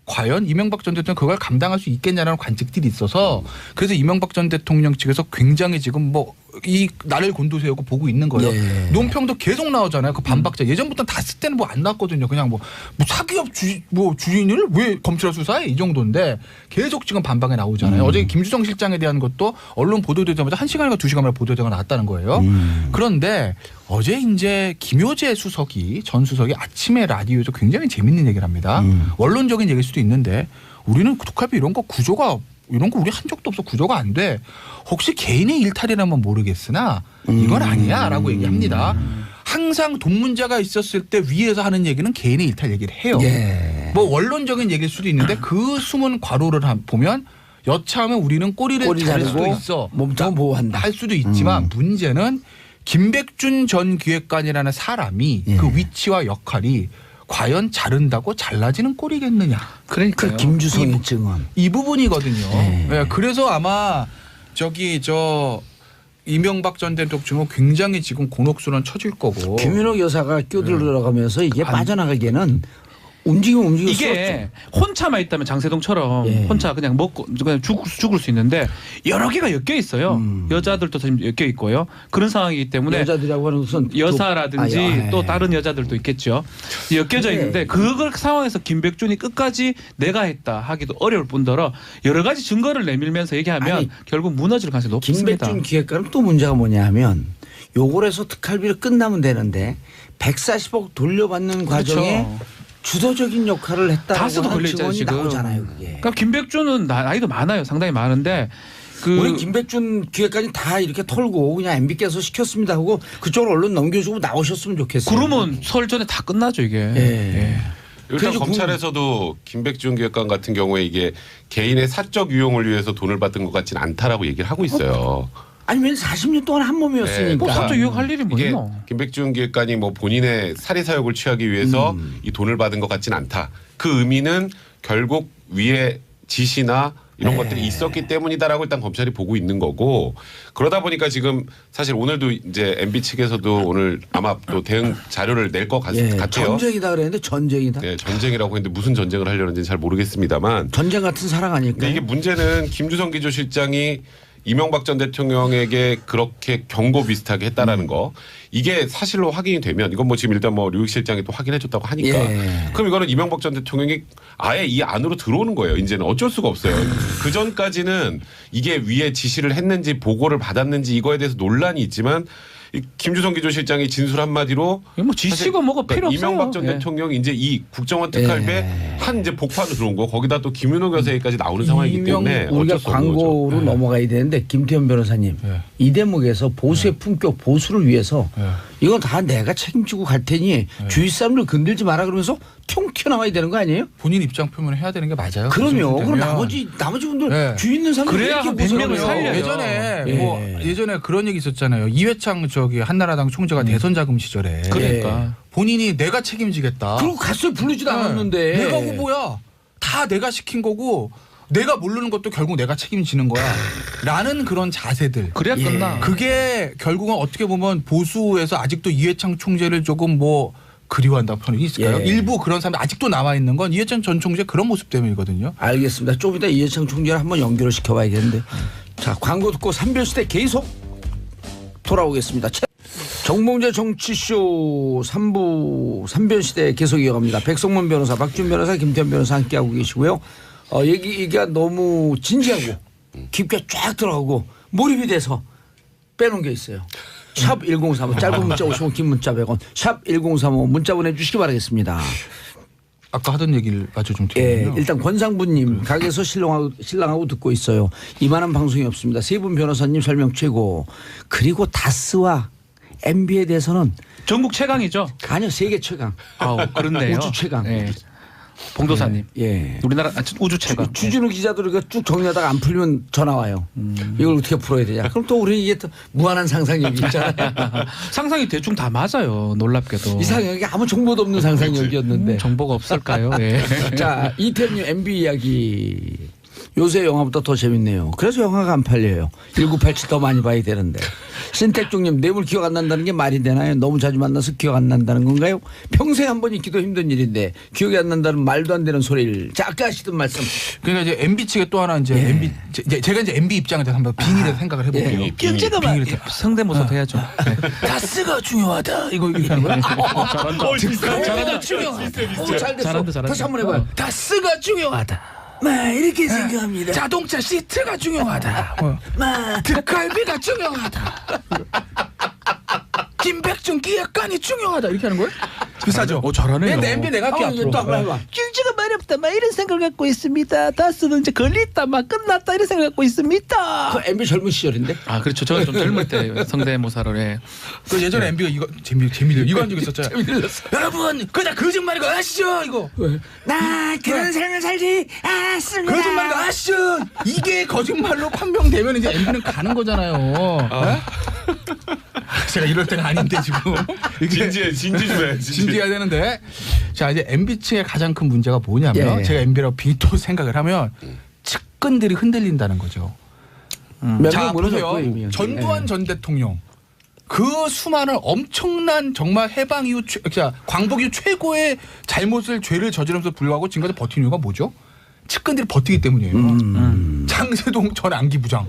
과연 이명박 전 대통령 그걸 감당할 수 있겠냐라는 관측들이 있어서 그래서 이명박 전 대통령 측에서 굉장히 지금 뭐 이 나를 곤두세우고 보고 있는 거예요. 예. 논평도 계속 나오잖아요. 그 반박자. 예전부터 다쓸 때는 뭐 안 나왔거든요. 그냥 뭐 사기업 주인을 왜 검찰 수사해? 이 정도인데 계속 지금 반박에 나오잖아요. 어제 김주성 실장에 대한 것도 언론 보도되자마자 1시간인가 2시간 만에 보도되가 나왔다는 거예요. 그런데 어제 이제 김효재 수석이 전 수석이 아침에 라디오에서 굉장히 재밌는 얘기를 합니다. 원론적인 얘기일 수도 있는데 우리는 독합이 이런 거 우리 한 적도 없어. 구조가 안 돼. 혹시 개인의 일탈이라면 모르겠으나 이건 아니야라고 얘기합니다. 항상 돈 문제가 있었을 때 위에서 하는 얘기는 개인의 일탈 얘기를 해요. 예. 뭐 원론적인 얘기일 수도 있는데 그 숨은 괄호를 보면 여차하면 우리는 꼬리를 꼬리 자를 자르고 수도 있어. 몸통 보호한다. 할 수도 있지만 문제는 김백준 전 기획관이라는 사람이 예. 그 위치와 역할이 과연 자른다고 잘라지는 꼴이겠느냐. 그러니까요. 그 김주성의 증언. 이 부분이거든요. 네. 예, 그래서 아마 이명박 전 대통령 굉장히 지금 곤혹스러운 처질 거고. 김윤옥 여사가 끼어들어가면서 이게 빠져나가기에는 움직이고 이게 혼자만 있다면 장세동처럼 예. 혼자 그냥 먹고 그냥 죽을 수 있는데 여러 개가 엮여 있어요. 여자들도 지금 엮여 있고요. 그런 상황이기 때문에 여자들이라고 하는 것은 여사라든지 또 다른 여자들도 있겠죠. 엮여져 네. 있는데 그 상황에서 김백준이 끝까지 내가 했다 하기도 어려울 뿐더러 여러 가지 증거를 내밀면서 얘기하면 아니, 결국 무너질 가능성이 높습니다. 김백준 기획관은 또 문제가 뭐냐 하면 요걸 해서 특활비를 끝나면 되는데 140억 돌려받는 과정에 주도적인 역할을 했다고 다스도 하는 걸려있잖아요, 증언이 지금. 나오잖아요. 그게. 그러니까 김백준은 나이도 많아요. 상당히 많은데 우리 김백준 기획관이 다 이렇게 털고 그냥 MB께서 시켰습니다 하고 그쪽으로 얼른 넘겨주고 나오셨으면 좋겠어요. 그러면 설 전에 다 끝나죠 이게. 예. 일단 그래서 검찰에서도 김백준 기획관 같은 경우에 이게 개인의 사적 유용을 위해서 돈을 받은 것 같지는 않다라고 얘기를 하고 있어요. 아니면 40년 동안 한 몸이었으니까. 뭐 사적 유혹할 일이 뭐 이게 있노? 김백준 기획관이 뭐 본인의 사리 사욕을 취하기 위해서 이 돈을 받은 것 같지는 않다. 그 의미는 결국 위에 지시나 이런 것들이 있었기 때문이다라고 일단 검찰이 보고 있는 거고 그러다 보니까 지금 사실 오늘도 이제 MB 측에서도 오늘 아마 또 대응 자료를 낼 것 같아요. 전쟁이다 그랬는데 전쟁이다. 네, 전쟁이라고 했는데 무슨 전쟁을 하려는지는 잘 모르겠습니다만 전쟁 같은 사랑 아닐까요? 근데 이게 문제는 김주성 기조실장이 이명박 전 대통령에게 그렇게 경고 비슷하게 했다라는 거 이게 사실로 확인이 되면 이건 뭐 지금 일단 뭐 류익 실장이 또 확인해줬다고 하니까 예. 그럼 이거는 이명박 전 대통령이 아예 이 안으로 들어오는 거예요. 이제는 어쩔 수가 없어요. 그 전까지는 이게 위에 지시를 했는지 보고를 받았는지 이거에 대해서 논란이 있지만 이 김주성 기조실장이 진술 한마디로 이거 뭐 지시고 뭐가 필요 없어요. 이명박 전 예. 대통령이 이제 이 국정원 특활배 한 이제 복판으로 들어온 거 거기다 또 김윤옥 여사에까지 나오는 상황이기 때문에 우리가 어쩔 수 없는 광고로 거죠. 넘어가야 되는데 김태현 변호사님 이 대목에서 보수의 품격 보수를 위해서 이건 다 내가 책임지고 갈 테니 주위 사람들 건들지 마라 그러면서 퉁 튀어나와야 되는 거 아니에요? 본인 입장 표명을 해야 되는 게 맞아요. 그럼요. 그 그럼 정도 나머지 분들 네. 주위 있는 사람들 그래야 이렇게 한 100명을 보세요. 살려요. 예전에 그런 얘기 있었잖아요. 이회창 한나라당 총재가 대선 자금 시절에 그러니까. 본인이 내가 책임지겠다. 그리고 갔어요. 부르지도 않았는데. 내가 후보야. 다 내가 시킨 거고 내가 모르는 것도 결국 내가 책임지는 거야. 라는 그런 자세들. 그래야 끝나. 그게 결국은 어떻게 보면 보수에서 아직도 이회창 총재를 조금 뭐 그리워한다고 표현이 있을까요? 예. 일부 그런 사람이 아직도 남아있는 건 이회창 전 총재 그런 모습 때문이거든요. 알겠습니다. 좀 이따 이해창 총재를 한번 연결을 시켜봐야겠는데. 자, 광고 듣고 삼변시대 계속 돌아오겠습니다. 정봉재 정치쇼 3부 삼변시대 계속 이어갑니다. 백성문 변호사, 박준 변호사, 김태현 변호사 함께하고 계시고요. 얘기가 너무 진지하고 깊게 쫙 들어가고 몰입이 돼서 빼놓은 게 있어요. 샵 1035 짧은 문자 50원 긴 문자 100원 샵 1035 문자 보내주시기 바라겠습니다. 아까 하던 얘기를 마저 좀 예, 드리면요. 일단 권상부님 가게에서 신랑하고 듣고 있어요. 이만한 방송이 없습니다. 세 분 변호사님 설명 최고. 그리고 다스와 MB에 대해서는 전국 최강이죠. 아니요 세계 최강. 그렇네요. 우주 최강. 예. 봉도사님. 예. 우리나라 우주 최강. 주진우 기자도 이거 쭉 정리하다가 안 풀리면 전화 와요. 이걸 어떻게 풀어야 되냐. 그럼 또 우리 이게 또 무한한 상상력이 있잖아요. 상상이 대충 다 맞아요. 놀랍게도. 이상하게 아무 정보도 없는 상상력이었는데. 정보가 없을까요? 예. 자, 이태님 MB 이야기. 요새 영화보다 더 재밌네요. 그래서 영화가 안 팔려요. 1987 더 많이 봐야 되는데. 신택중님 내물 기억 안 난다는 게 말이 되나요? 너무 자주 만나서 기억 안 난다는 건가요? 평생 한 번 있기도 힘든 일인데 기억이 안 난다는 말도 안 되는 소리를. 자, 아까 하시던 말씀. 그러니까 이제 MB 측에 또 하나 이제 MB 제가 이제 MB 입장에 대해서 한번 빙의를 생각을 해볼게요. 경제가 빙의를 성대모사 해야죠. 다스가 중요하다. 이거 이렇게 하는 거야? 잘한다. 잘 됐어. 잘한다. 다시 한번 해봐요. 다스가 중요하다. 이렇게 생각합니다. 자동차 시트가 중요하다. 특갈비가 중요하다. 김백준 기획관이 중요하다. 이렇게 하는 거예요? 비싸죠. 잘하네요. 내 MB 내가 할게 앞으로. 또 한번 해봐. 길지가 말이 없다 막 이런 생각을 갖고 있습니다. 다스는 이제 걸렸다 막 끝났다 이런 생각을 갖고 있습니다. 그 MB 젊은 시절인데. 아 그렇죠. 저는 좀 젊을 때 성대모사를 해. 그 예전에 MB가 이거 재미를 이거 한 적 있었잖아요. 여러분 그냥 거짓말이고 아시죠 이거. 나 그런 삶을 살지 않았습니다. 거짓말이고 아시죠. 이게 거짓말로 판명되면 이제 MB는 가는 거잖아요. 네? 제가 이럴 때가 아닌데 지금. 이게 진지 좀 해. 진지해야 되는데. 자 이제 MB층의 가장 큰 문제가 뭐냐면 예. 제가 MB라고 빈또 생각을 하면 측근들이 흔들린다는 거죠. 자 보세요. 전두환 전 대통령 그 수많은 엄청난 정말 해방 이후 광복 이후 최고의 잘못을 죄를 저지르면서 불구하고 지금까지 버틴 이유가 뭐죠? 측근들이 버티기 때문이에요. 장세동 전 안기부장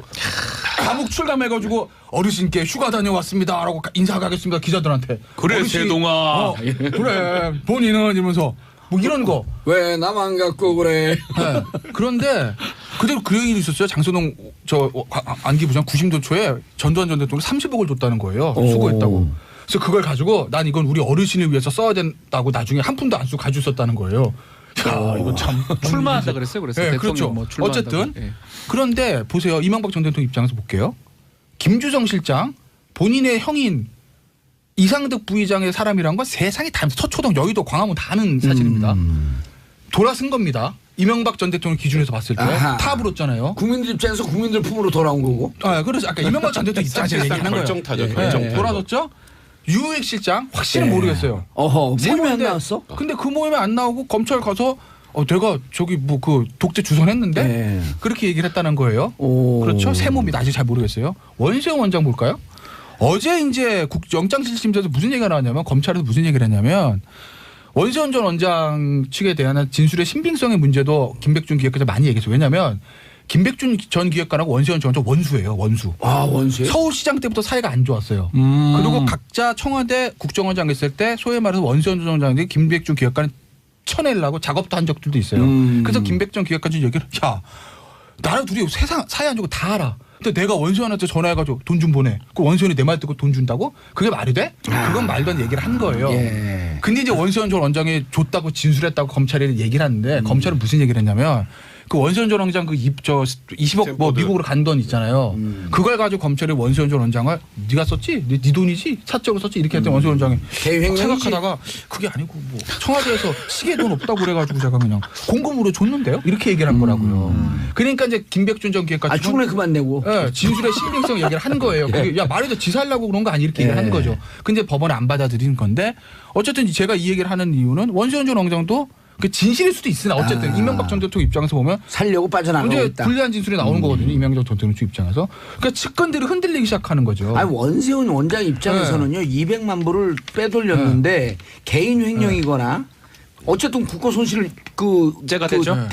감옥 출감해가지고 어르신께 휴가 다녀왔습니다라고 인사하겠습니다 기자들한테. 그래 어르신이, 세동아. 그래 본인은 이러면서 뭐 이런 거. 왜 나만 갖고 그래? 네. 그런데 그대로 그 얘기도 있었어요. 장선홍 안기부장 90도 초에 전두환 전 대통령 30억을 줬다는 거예요. 수고했다고. 그래서 그걸 가지고 난 이건 우리 어르신을 위해서 써야 된다고 나중에 한 푼도 안 쓰고 가지고 썼다는 거예요. 야, 이거 참 출마한다 그랬어요. 그래서 네, 대통령 그렇죠. 뭐 출마한다고. 어쨌든 예. 그런데 보세요. 이명박 전 대통령 입장에서 볼게요. 김주정 실장 본인의 형인 이상득 부의장의 사람이란 건 세상이 다 서초동 여의도 광화문 다 아는 사실입니다. 돌아선 겁니다. 이명박 전 대통령 기준에서 봤을 때 아하. 탑으로잖아요. 국민들 입장에서 국민들 품으로 돌아온 거고. 아, 그래서 아까 이명박 전 대통령 입장에서 얘기하는 거예요. 결정타죠. 예. 결정타. 돌아섰죠. 유익 실장 확실히 예. 모르겠어요. 어허, 모임에 안 세모인데 나왔어? 근데 그 모임에 안 나오고 검찰 가서 내가 저기 뭐 그 독재 주선했는데 예. 그렇게 얘기를 했다는 거예요. 오. 그렇죠. 세모입니다. 아직 잘 모르겠어요. 원세훈 원장 볼까요? 어제 이제 영장실심에서 무슨 얘기가 나왔냐면 검찰에서 무슨 얘기를 했냐면 원세훈 전 원장 측에 대한 진술의 신빙성의 문제도 김백준 기획관이 많이 얘기했어요. 왜냐하면 김백준 전 기획관하고 원세훈 전 원장 원수예요. 원수. 아 원수요? 서울시장 때부터 사이가 안 좋았어요. 그리고 각자 청와대 국정원장 했을 때 소위 말해서 원세훈 전 원장이 김백준 기획관을 쳐내려고 작업도 한 적들도 있어요. 그래서 김백준 기획관이 얘기를 야 나랑 둘이 세상 사이 안 좋고 다 알아. 근데 내가 원수원한테 전화해가지고 돈 좀 보내. 그 원수원이 내 말 듣고 돈 준다고? 그게 말이 돼? 그건 말도 안 되는 얘기를 한 거예요. 예. 근데 이제 원수원 전 원장이 줬다고 진술했다고 검찰이 얘기를 하는데 검찰은 무슨 얘기를 했냐면 그 원수원 전 원장 그 20억 뭐 스탠포드. 미국으로 간 돈 있잖아요. 그걸 가지고 검찰이 원수원 전 원장을 네가 썼지? 네 돈이지? 사적으로 썼지? 이렇게 했더니 원수원 원장이 개인 횡령이지. 생각하다가 그게 아니고 뭐 청와대에서 시계 돈 없다고 그래가지고 제가 그냥 공금으로 줬는데요? 이렇게 얘기를 한 거라고요. 그러니까 이제 김백준 전 기획관 아 충분히 그만 내고. 예, 진술의 신빙성 얘기를 한 거예요. 그게 야 말해도 지살라고 그런 거 아니 이렇게 얘기를 예. 한 거죠. 근데 법원에 안 받아들인 건데 어쨌든 제가 이 얘기를 하는 이유는 원수원 전 원장도 그 진실일 수도 있으나 어쨌든 이명박 전 대통령 입장에서 보면 살려고 빠져나가고 이제 있다. 불리한 진술이 나오는 거거든요. 이명박 전 대통령 입장에서. 그러니까 측근들이 흔들리기 시작하는 거죠. 아니 원세훈 원장 입장에서는요 200만 불을 빼돌렸는데 개인 횡령이거나 어쨌든 국고 손실 제가 되죠.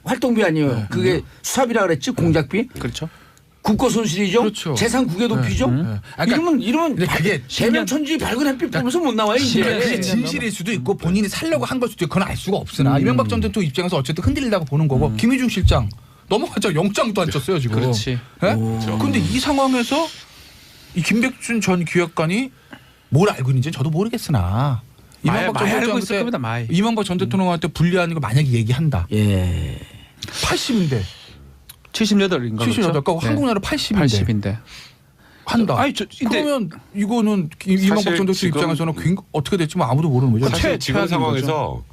활동비 아니에요. 그게 수사비라 그랬지 공작비. 그렇죠. 국고 손실이죠. 그렇죠. 재산 국외 도피죠. 아, 그러니까 이러면 근데 그게 대명천지 밝은 햇빛 보면서 못 나와요 그게 이제. 진실일 수도 있고 본인이 살려고 한 걸 수도 있고 그건 알 수가 없으나 이명박 전 대통령 입장에서 어쨌든 흔들리다고 보는 거고 김희중 실장 넘어갔죠. 영장도 안 쳤어요 지금. 그렇지. 예? 근데 이 상황에서 이 김백준 전 기획관이 뭘 알고 있는지 저도 모르겠으나 많이 이명박 전 알고 대통령한테 있을 겁니다. 많이. 이명박 전 대통령한테 불리한 거 만약에 얘기한다. 예. 80인데 78인가 78. 그렇죠? 그러니까 한국 나라 80인데 80인데. 한다. 아니, 근데 그러면 이거는 이명박 전 대통령 지금- 입장에서는 어떻게 될지 뭐 아무도 모르는 거죠. 사실 지금 최악인 상황에서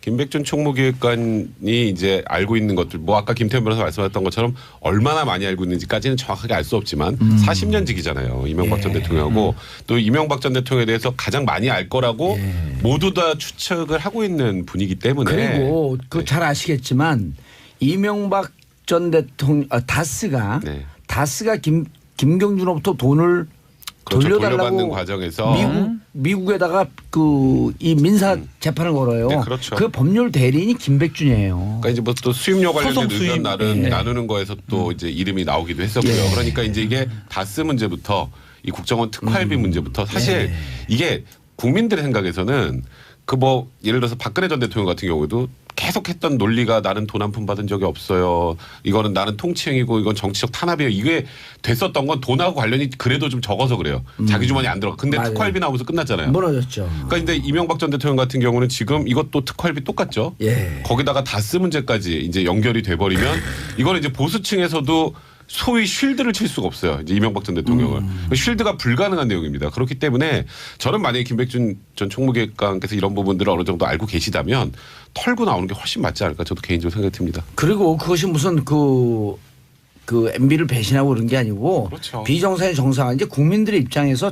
김백준 총무기획관이 이제 알고 있는 것들 뭐 아까 김태현 변호사 말씀하셨던 것처럼 얼마나 많이 알고 있는지까지는 정확하게 알 수 없지만 40년직이잖아요. 이명박 전 대통령하고 또 이명박 전 대통령에 대해서 가장 많이 알 거라고 모두 다 추측을 하고 있는 분이기 때문에 그리고 그 잘 아시겠지만 이명박 전 대통령 다스가 네. 김경준으로부터 돈을 그렇죠. 돌려달라고 돌려받는 과정에서 미국에다가 이 민사 재판을 걸어요. 네, 그렇죠. 그 법률 대리인이 김백준이에요. 그러니까 이제 뭐 또 수임료 관련된 소송 수임. 의견 네. 나누는 거에서 또 이제 이름이 나오기도 했었고요. 예. 그러니까 이제 이게 다스 문제부터 이 국정원 특활비 문제부터 사실 이게 국민들의 생각에서는 그 뭐 예를 들어서 박근혜 전 대통령 같은 경우에도 계속 했던 논리가 나는 돈 한 푼 받은 적이 없어요. 이거는 나는 통치행위고 이건 정치적 탄압이에요. 이게 됐었던 건 돈하고 관련이 그래도 좀 적어서 그래요. 자기 주머니 안 들어가. 근데 맞아요. 특활비 나오면서 끝났잖아요. 무너졌죠. 그러니까 근데 이명박 전 대통령 같은 경우는 지금 이것도 특활비 똑같죠. 예. 거기다가 다스 문제까지 이제 연결이 돼버리면 이거는 이제 보수층에서도 소위 쉴드를 칠 수가 없어요. 이제 이명박 전 대통령을. 쉴드가 불가능한 내용입니다. 그렇기 때문에 저는 만약에 김백준 전 총무기획관께서 이런 부분들을 어느 정도 알고 계시다면 털고 나오는 게 훨씬 맞지 않을까 저도 개인적으로 생각이 듭니다. 그리고 그것이 무슨 그 MB를 배신하고 그런 게 아니고 그렇죠. 비정상의 정상화 이제 국민들의 입장에서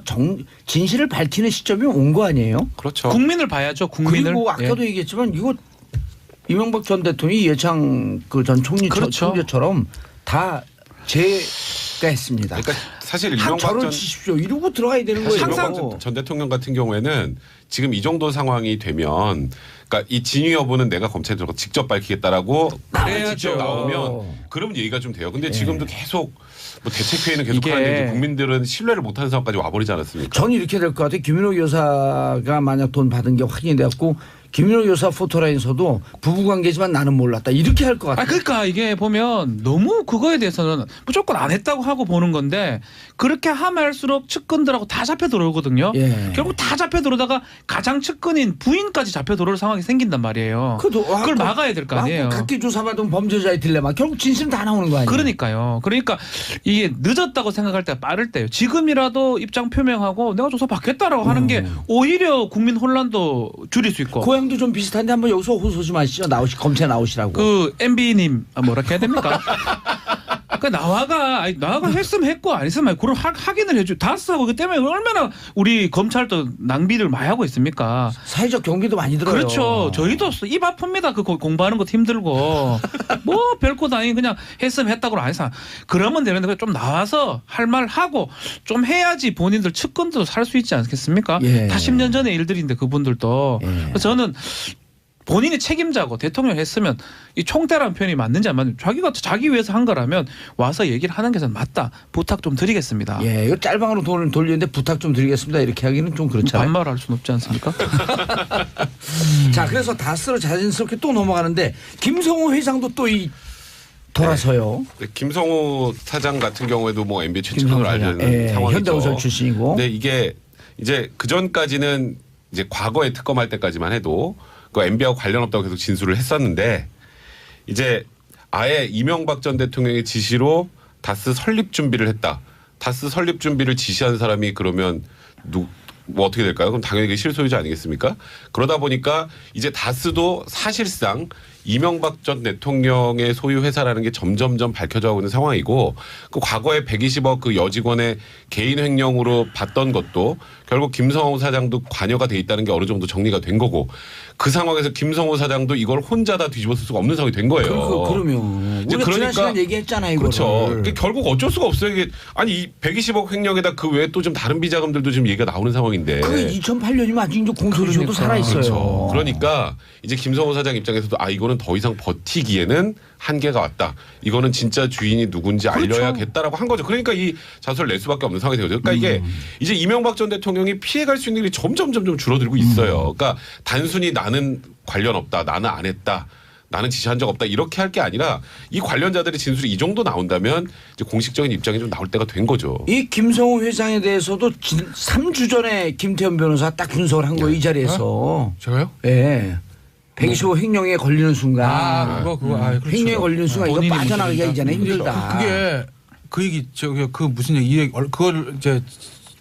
진실을 밝히는 시점이 온 거 아니에요? 그렇죠. 국민을 봐야죠. 국민을. 그리고 아까도 얘기했지만 이거 이명박 전 대통령이 이해창 그 전 총리 그렇죠. 총재처럼 다 제가 했습니다. 그러니까 사실 한 이명박 저를 전 치십시오. 이러고 들어가야 되는 거예요. 이명박 전 대통령 같은 경우에는 지금 이 정도 상황이 되면 그러니까 이 진위 여부는 내가 검찰에 들어가 직접 밝히겠다라고 직접 나오면 그럼 얘기가 좀 돼요. 근데 지금도 계속 뭐 대책회의는 계속 이게 하는데 이제 국민들은 신뢰를 못하는 상황까지 와버리지 않았습니까? 전 이렇게 될 것 같아요. 김인호 여사가 만약 돈 받은 게 확인이 돼갖고 김인호 여사 포토라인에서도 부부관계지만 나는 몰랐다. 이렇게 할 것 같아요. 그러니까 이게 보면 너무 그거에 대해서는 무조건 안 했다고 하고 보는 건데 그렇게 하면 할수록 측근들하고 다 잡혀 들어오거든요. 예. 결국 다 잡혀 들어오다가 가장 측근인 부인까지 잡혀 들어올 상황이 생긴단 말이에요. 그걸 막아야 될 거 아니에요. 각기 조사받은 범죄자의 딜레마. 결국 진실은 다 나오는 거 아니에요. 그러니까요. 그러니까 이게 늦었다고 생각할 때가 빠를 때요. 지금이라도 입장 표명하고 내가 조사 받겠다라고 하는 게 오히려 국민 혼란도 줄일 수 있고. 고향도 좀 비슷한데 한번 여기서 호소 좀 하시죠. 검찰 나오시라고. 그 MB님 뭐라 해야 됩니까? 그 나와가 했으면 했고 안 했으면 그걸 확인을 해줘. 다스하고 그 때문에 얼마나 우리 검찰도 낭비를 많이 하고 있습니까? 사회적 경비도 많이 들어요. 그렇죠. 저희도 입 아픕니다. 그 공부하는 것도 힘들고 뭐 별것 아닌 그냥 했으면 했다고 안 해서 그러면 되는데 좀 나와서 할 말 하고 좀 해야지 본인들 측근도 살 수 있지 않겠습니까? 예. 다 10년 전의 일들인데 그분들도. 그래서 저는 본인이 책임자고 대통령 했으면 이 총대라는 표현이 맞는지 안 맞는지 자기 위해서 한 거라면 와서 얘기를 하는 게 저는 맞다. 부탁 좀 드리겠습니다. 예, 이거 짤방으로 돈을 돌리는데 부탁 좀 드리겠습니다. 이렇게 하기는 좀 그렇잖아요. 반말할 수는 없지 않습니까? 자, 그래서 다스로 자연스럽게 또 넘어가는데 김성호 회장도 또 돌아서요. 네, 김성호 사장 같은 경우에도 뭐 MB 최측근으로 김성호 알려진 사장. 예, 상황이죠. 현대건설 출신이고. 근데 이게 이제 그 전까지는 이제 과거에 특검할 때까지만 해도 그 MB하고 관련 없다고 계속 진술을 했었는데 이제 아예 이명박 전 대통령의 지시로 다스 설립 준비를 했다. 다스 설립 준비를 지시한 사람이 그러면 뭐 어떻게 될까요? 그럼 당연히 그게 실소유자 아니겠습니까? 그러다 보니까 이제 다스도 사실상 이명박 전 대통령의 소유 회사라는 게 점점점 밝혀져 오는 상황이고 그 과거에 120억 그 여직원의 개인 횡령으로 받던 것도 결국 김성호 사장도 관여가 돼 있다는 게 어느 정도 정리가 된 거고 그 상황에서 김성호 사장도 이걸 혼자 다 뒤집어 쓸 수가 없는 상황이 된 거예요. 그러면 이제 우리가 지난 시간 얘기했잖아요. 그렇죠. 이거를. 결국 어쩔 수가 없어요. 이게 아니 이 120억 횡령에다 그 외에 또 좀 다른 비자금들도 지금 얘기가 나오는 상황인데. 그게 2008년이면 아직 이제 공소시효도 살아있어요. 그렇죠. 그러니까 이제 김성호 사장 입장에서도 이거는 더 이상 버티기에는 한계가 왔다. 이거는 진짜 주인이 누군지 알려야겠다라고 한 거죠. 그러니까 이 자수를 낼 수밖에 없는 상황이 되거든요. 그러니까 이게 이제 이명박 전 대통령이 피해갈 수 있는 일이 점점 줄어들고 있어요. 그러니까 단순히 나는 관련 없다. 나는 안 했다. 나는 지시한 적 없다. 이렇게 할 게 아니라 이 관련자들의 진술이 이 정도 나온다면 이제 공식적인 입장이 좀 나올 때가 된 거죠. 이 김성호 회장에 대해서도 3주 전에 김태현 변호사 딱 분석을 한 거예요. 이 자리에서. 제가요? 예. 125 횡령에 걸리는 순간. 그렇죠. 횡령에 걸리는 순간 이거 본인이 빠져나가기가 이제는 힘들다. 그게 그 얘기 그 무슨 얘기 그걸 이제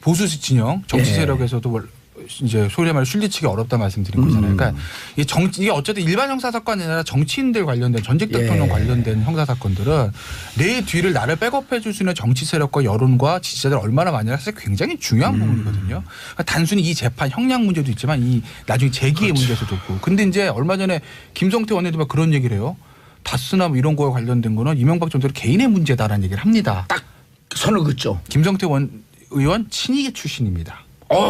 보수 진영 정치 예. 세력에서도 이제 소리 말해 술리치기 어렵다 말씀드린 거잖아요. 그러니까 이게 어쨌든 일반 형사 사건이 아니라 정치인들 관련된 전직 대통령 관련된 형사 사건들은 내 뒤를 나를 백업해 줄 수 있는 정치 세력과 여론과 지지자들 얼마나 많냐 사실 굉장히 중요한 부분이거든요. 그러니까 단순히 이 재판 형량 문제도 있지만 이 나중에 재기의 문제도 있고. 근데 이제 얼마 전에 김성태 원내대표가 그런 얘기를 해요. 다스나 뭐 이런 거에 관련된 거는 이명박 전 대통령 개인의 문제다라는 얘기를 합니다. 딱 선을 긋죠. 김성태 의원 친이계 출신입니다.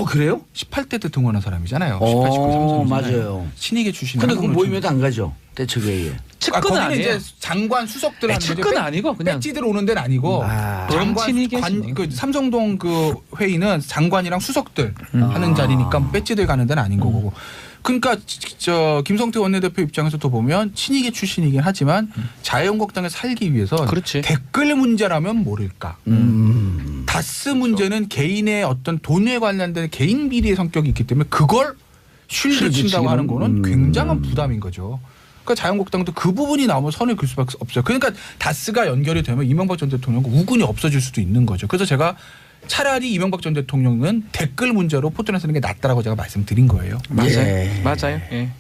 그래요? 18대 때 등원한 사람이잖아요. 18, 19, 33. 맞아요. 친이계 출신. 근데 그 모임에도 안 가죠. 대책회의에. 측근 거기는 아니에요. 이제 장관 수석들 하는 측근 아니고 그냥 배지들 오는 데는 아니고 정치인이 계시네. 그 삼성동 그 회의는 장관이랑 수석들 하는 자리니까 배지들 가는 데는 아닌 거고. 그러니까 저 김성태 원내대표 입장에서도 보면 친이계 출신이긴 하지만 자유한국당에 살기 위해서 그렇지. 댓글 문제라면 모를까. 다스 문제는 개인의 어떤 돈에 관련된 개인 비리의 성격이 있기 때문에 그걸 쉴드 친다고 하는 거는 굉장한 부담인 거죠. 그러니까 자유한국당도 그 부분이 나오면 선을 그을 수밖에 없어요. 그러니까 다스가 연결이 되면 이명박 전 대통령과 우군이 없어질 수도 있는 거죠. 그래서 제가 차라리 이명박 전 대통령은 댓글 문제로 포트를 쓰는 게 낫다라고 제가 말씀드린 거예요. 맞아요. 예. 맞아요. 예.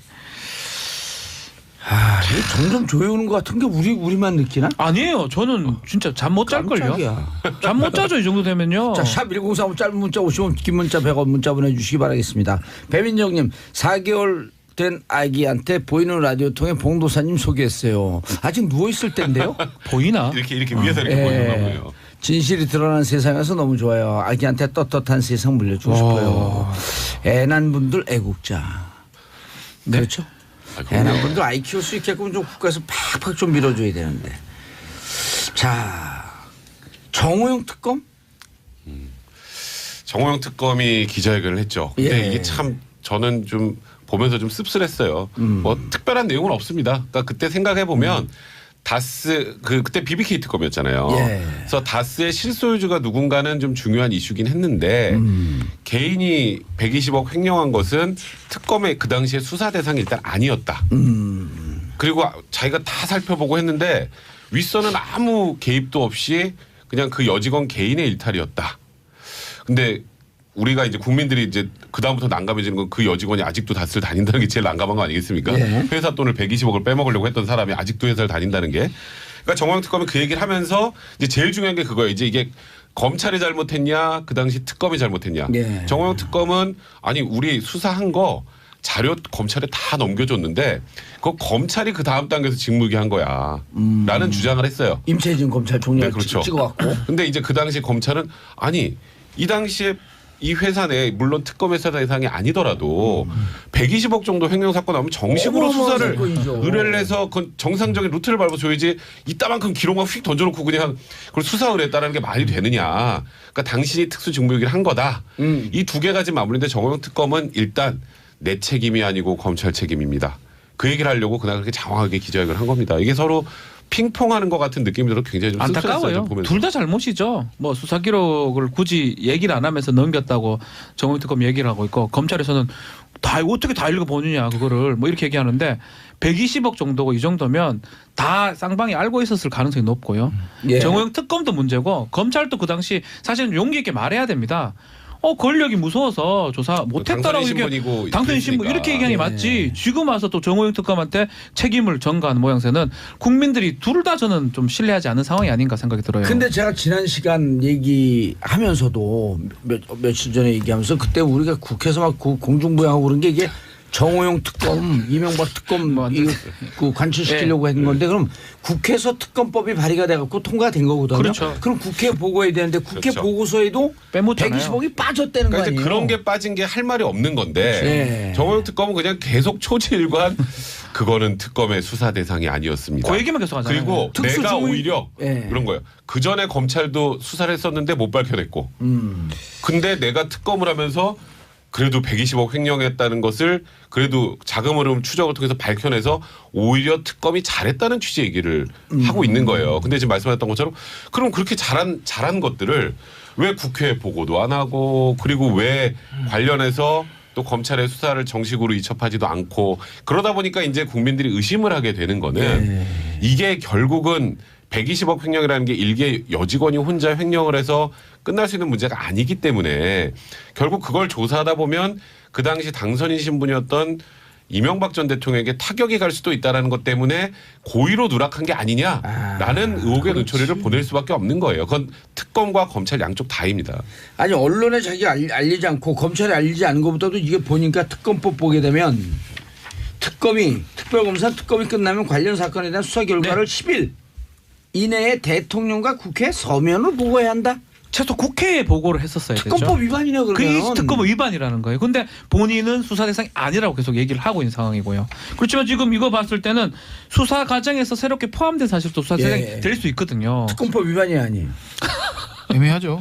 이게 점점 조여오는 것 같은 게 우리만 느끼나? 아니에요. 저는 진짜 잠 못 잘걸요. 깜짝이야. 잠 못 자죠. 이 정도 되면요. 자, 샵 1035 짧은 문자 50원, 긴 문자 100원 문자 보내주시기 바라겠습니다. 배민정님 4개월 된 아기한테 보이는 라디오 통해 봉도사님 소개했어요. 아직 누워있을 때인데요. 보이나? 이렇게 위에서 이렇게 보이는가 보네요. 진실이 드러난 세상에서 너무 좋아요. 아기한테 떳떳한 세상 물려주고 싶어요. 애난 분들 애국자. 네. 그렇죠? 애난 분들 아이 키울 수 있게끔 좀 국가에서 팍팍 좀 밀어줘야 되는데. 자, 정호영 특검? 정호영 특검이 기자회견을 했죠. 근데 예. 이게 참 저는 좀 보면서 좀 씁쓸했어요. 뭐 특별한 내용은 없습니다. 그러니까 그때 생각해 보면 다스 그때 BBK 특검이었잖아요. 예. 그래서 다스의 실소유주가 누군가는 좀 중요한 이슈긴 했는데 개인이 120억 횡령한 것은 특검의 그 당시에 수사 대상이 일단 아니었다. 그리고 자기가 다 살펴보고 했는데 윗선은 아무 개입도 없이 그냥 그 여직원 개인의 일탈이었다. 근데 우리가 이제 국민들이 이제 그다음부터 난감해지는 건 그 여직원이 아직도 다스를 다닌다는 게 제일 난감한 거 아니겠습니까? 예. 회사 돈을 120억을 빼먹으려고 했던 사람이 아직도 회사를 다닌다는 게. 그러니까 정호영 특검은 그 얘기를 하면서 이제 제일 중요한 게 그거예요. 이제 이게 검찰이 잘못했냐, 그 당시 특검이 잘못했냐. 예. 정호영 특검은 아니 우리 수사한 거 자료 검찰에 다 넘겨줬는데 그거 검찰이 그 다음 단계에서 직무유기한 거야. 라는 주장을 했어요. 임채진 검찰총장 네, 그렇죠. 찍어갖고. 근데 이제 그 당시 검찰은 아니 이 당시에 이 회사 내 물론 특검 회사 대상이 아니더라도 120억 정도 횡령 사건 나오면 정식으로 어마어마한 수사를 사건이죠. 의뢰를 해서 그 정상적인 루트를 밟아줘야지 이따만큼 기록만 휙 던져놓고 그냥 그걸 수사 의뢰했다는 게 말이 되느냐. 그러니까 당신이 특수 직무유기를 한 거다. 이 두 개가 지금 마무리인데 정호영 특검은 일단 내 책임이 아니고 검찰 책임입니다. 그 얘기를 하려고 그날 그렇게 장황하게 기자회견을 한 겁니다. 이게 서로 핑퐁하는 것 같은 느낌이 들어 굉장히 좀 안타까워요. 둘 다 잘못이죠. 뭐 수사 기록을 굳이 얘기를 안 하면서 넘겼다고 정호영 특검 얘기를 하고 있고 검찰에서는 다 어떻게 다 읽어보느냐 그거를 뭐 이렇게 얘기하는데 120억 정도고 이 정도면 다 쌍방이 알고 있었을 가능성이 높고요. 예. 정호영 특검도 문제고 검찰도 그 당시 사실은 용기 있게 말해야 됩니다. 권력이 무서워서 조사 못했다라고 얘기 당선인 신분 이렇게 얘기하는 게 맞지. 지금 와서 또 정호영 특검한테 책임을 전가하는 모양새는 국민들이 둘 다 저는 좀 신뢰하지 않는 상황이 아닌가 생각이 들어요. 근데 제가 지난 시간 얘기하면서도 며칠 전에 얘기하면서 그때 우리가 국회에서 막 공중부양하고 그런 게 이게 정호영 특검, 이명박 특검 이거 그 관철시키려고 했는 건데 그럼 국회에서 특검법이 발의가 돼갖고 통과된 거거든요. 그렇죠. 그럼 국회에 보고해야 되는데 국회 그렇죠. 보고서에도 빼먹잖아요. 120억이 빠졌다는 거 그러니까 아니에요? 이제 그런 게 빠진 게 할 말이 없는 건데 네. 정호영 특검은 그냥 계속 초지일관 그거는 특검의 수사 대상이 아니었습니다. 그 얘기만 계속 하잖아요. 그리고 특수 내가 직무- 오히려 예. 그런 거예요. 그 전에 검찰도 수사를 했었는데 못 밝혀냈고 근데 내가 특검을 하면서 그래도 120억 횡령했다는 것을 그래도 자금 흐름 추적을 통해서 밝혀내서 오히려 특검이 잘했다는 취지 얘기를 하고 있는 거예요. 근데 지금 말씀하셨던 것처럼 그럼 그렇게 잘한 것들을 왜 국회에 보고도 안 하고 그리고 왜 관련해서 또 검찰의 수사를 정식으로 이첩하지도 않고 그러다 보니까 이제 국민들이 의심을 하게 되는 거는 이게 결국은 120억 횡령이라는 게 일개 여직원이 혼자 횡령을 해서 끝날 수 있는 문제가 아니기 때문에 결국 그걸 조사하다 보면 그 당시 당선인 신분이었던 이명박 전 대통령에게 타격이 갈 수도 있다는 것 때문에 고의로 누락한 게 아니냐라는 의혹의 눈초리를 보낼 수밖에 없는 거예요. 그건 특검과 검찰 양쪽 다입니다. 아니 언론에 자기가 알리지 않고 검찰에 알리지 않은 것보다도 이게 보니까 특검법 보게 되면 특별검사 특검이 끝나면 관련 사건에 대한 수사 결과를 10일 이내에 대통령과 국회 서면을 보고해야 한다. 최소 국회에 보고를 했었어야 되죠. 특검법 위반이네요 그러면. 그게 특검 위반이라는 거예요. 근데 본인은 수사 대상이 아니라고 계속 얘기를 하고 있는 상황이고요. 그렇지만 지금 이거 봤을 때는 수사 과정에서 새롭게 포함된 사실도 수사 대상이 예. 될 수 있거든요. 특검법 위반이 아니. 애매하죠.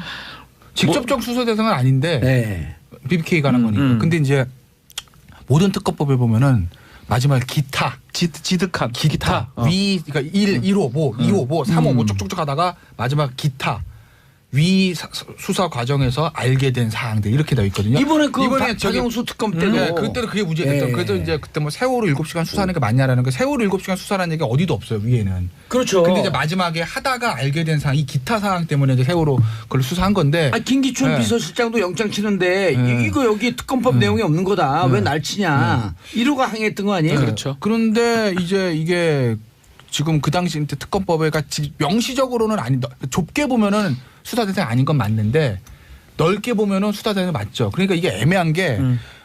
직접적 수사 대상은 아닌데 네. BBK 관한 거니까. 근데 이제 모든 특검법에 보면은 마지막에 기타, 지득한 기타, 위 그러니까 1호 뭐 2호 뭐 3호 뭐 쭉쭉쭉 하다가 마지막 기타 위 수사 과정에서 알게 된 사항들 이렇게 되어 있거든요. 이번에 저기- 박영수 특검 때도 네, 그때는 그게 문제가 됐죠. 예. 그래도 이제 그때 뭐 세월호 7시간 수사하는 게 맞냐라는 거 세월호 7시간 수사라는 얘기가 어디도 없어요 위에는. 그렇죠. 근데 이제 마지막에 하다가 알게 된 사항 이 기타 사항 때문에 이제 세월호 그걸 수사한 건데. 김기춘 네. 비서실장도 영장 치는데 네. 이거 여기 특검법 내용이 없는 거다. 왜 날 치냐. 이러고 항의했던 거 아니에요? 그렇죠. 그런데 이제 이게 지금 그 당시 특검법에가 명시적으로는 아니 좁게 보면은 수사 대상이 아닌 건 맞는데 넓게 보면은 수사 대상이 맞죠. 그러니까 이게 애매한 게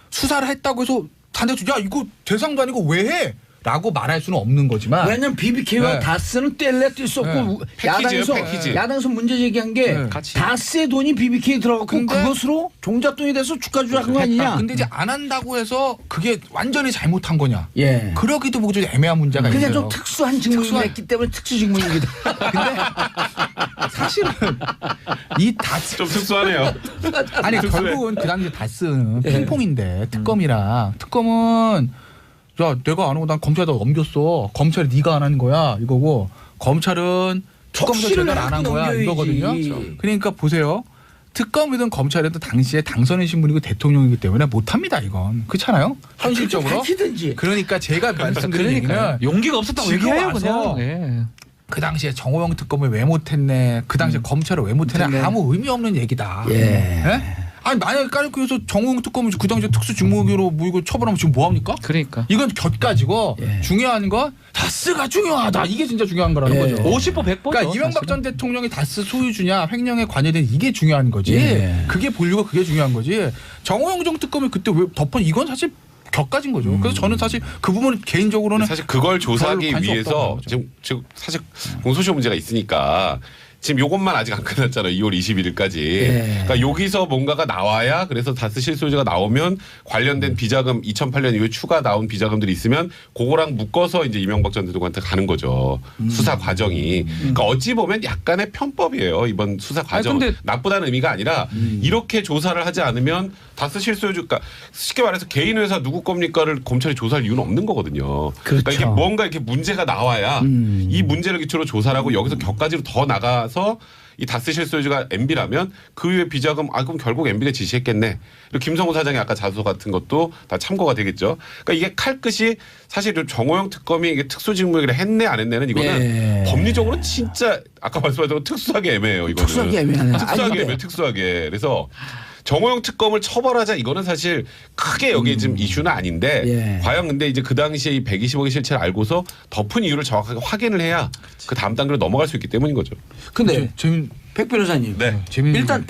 수사를 했다고 해서 단대로 야 이거 대상도 아니고 왜 해? 라고 말할 수는 없는 거지만 왜냐면 BBK와 네. 다스는 뗄래 뗄 수 없고 패키지예요, 패키지. 야당에서 문제 제기한 게 네. 같이. 다스의 돈이 BBK에 들어갔고 근데- 그것으로 종잣돈이 돼서 주가 조작한 거 아니냐. 근데 이제 안 한다고 해서 그게 완전히 잘못한 거냐? 예. 그러기도 보고 좀 애매한 문제가 그냥 있어요. 좀 특수한 직무를 했기 때문에 특수직무입니다. 근데 사실은 이 다스 좀 특수하네요. 아니 결국은 그 당시 다스는 핑퐁인데 특검은 야 내가 안 하고 난 검찰에다 넘겼어. 검찰이 네가 안 하는 거야 이거고 검찰은 특검도 적시를 제대로 안 한 하고 거야 넘겨야지. 이거거든요. 그러니까 보세요. 특검이든 검찰이든 당시에 당선인 신분이고 대통령이기 때문에 못합니다 이건. 그렇잖아요. 현실적으로. 밝히든지. 그러니까 제가 말씀드린 그러니까 얘기는 용기가 없었다고 지금 얘기해요 와서 그냥. 예. 그 당시에 정호영 특검을 왜 못했네. 그 당시에 검찰을 왜 못했네. 못했네. 아무 의미 없는 얘기다. 예. 예? 아니 만약에 까놓고해서 정호영 특검을 그 당시에 특수직무유기로 이거 처벌하면 지금 뭐 합니까? 그러니까 이건 곁가지고 예. 중요한 건 다스가 중요하다. 이게 진짜 중요한 거라는 예. 거죠. 50보 100보죠. 그러니까 이명박 전 대통령이 다스 소유주냐 횡령에 관여된 이게 중요한 거지. 예. 그게 보려고 그게 중요한 거지. 정호영 정 특검이 그때 왜 덮은 이건 사실 격가진 거죠. 그래서 저는 사실 그 부분 개인적으로는 사실 그걸 조사하기 별로 관심 위해서 없다고 봐요. 지금 사실 공소시효 문제가 있으니까 지금 요것만 아직 안 끝났잖아요. 2월 21일까지. 예. 그러니까 여기서 뭔가가 나와야 그래서 다스 실소유자가 나오면 관련된 비자금 2008년 이후에 추가 나온 비자금들이 있으면 그거랑 묶어서 이제 이명박 전 대통령한테 가는 거죠. 수사 과정이. 그러니까 어찌 보면 약간의 편법이에요. 이번 수사 과정. 근데- 나쁘다는 의미가 아니라 이렇게 조사를 하지 않으면 다스 실소유주 그러니까 쉽게 말해서 개인 회사 누구 겁니까를 검찰이 조사할 이유는 없는 거거든요. 그러니까 이게 그렇죠. 뭔가 이렇게 문제가 나와야 이 문제를 기초로 조사를 하고 여기서 격가지로 더 나가서 이 다스 실소유주가 MB라면 그 외에 비자금 그럼 결국 MB가 지시했겠네. 그리고 김성호 사장의 아까 자소 같은 것도 다 참고가 되겠죠. 그러니까 이게 칼끝이 사실 정호영 특검이 이게 특수직무유기를 했네 안 했네는 이거는 예. 법리적으로 진짜 아까 말씀하신 특수하게 애매해요. 이거는. 특수하게 애매하네. 특수하게 아니, 근데- 애매해. 특수하게. 그래서 정호영 특검을 처벌하자 이거는 사실 크게 여기 지금 이슈는 아닌데 예. 과연 근데 이제 그 당시에 이 120억의 실체를 알고서 덮은 이유를 정확하게 확인을 해야 그 다음 단계로 넘어갈 수 있기 때문인 거죠. 근데 재밌 백 변호사님. 네. 재밌는 일단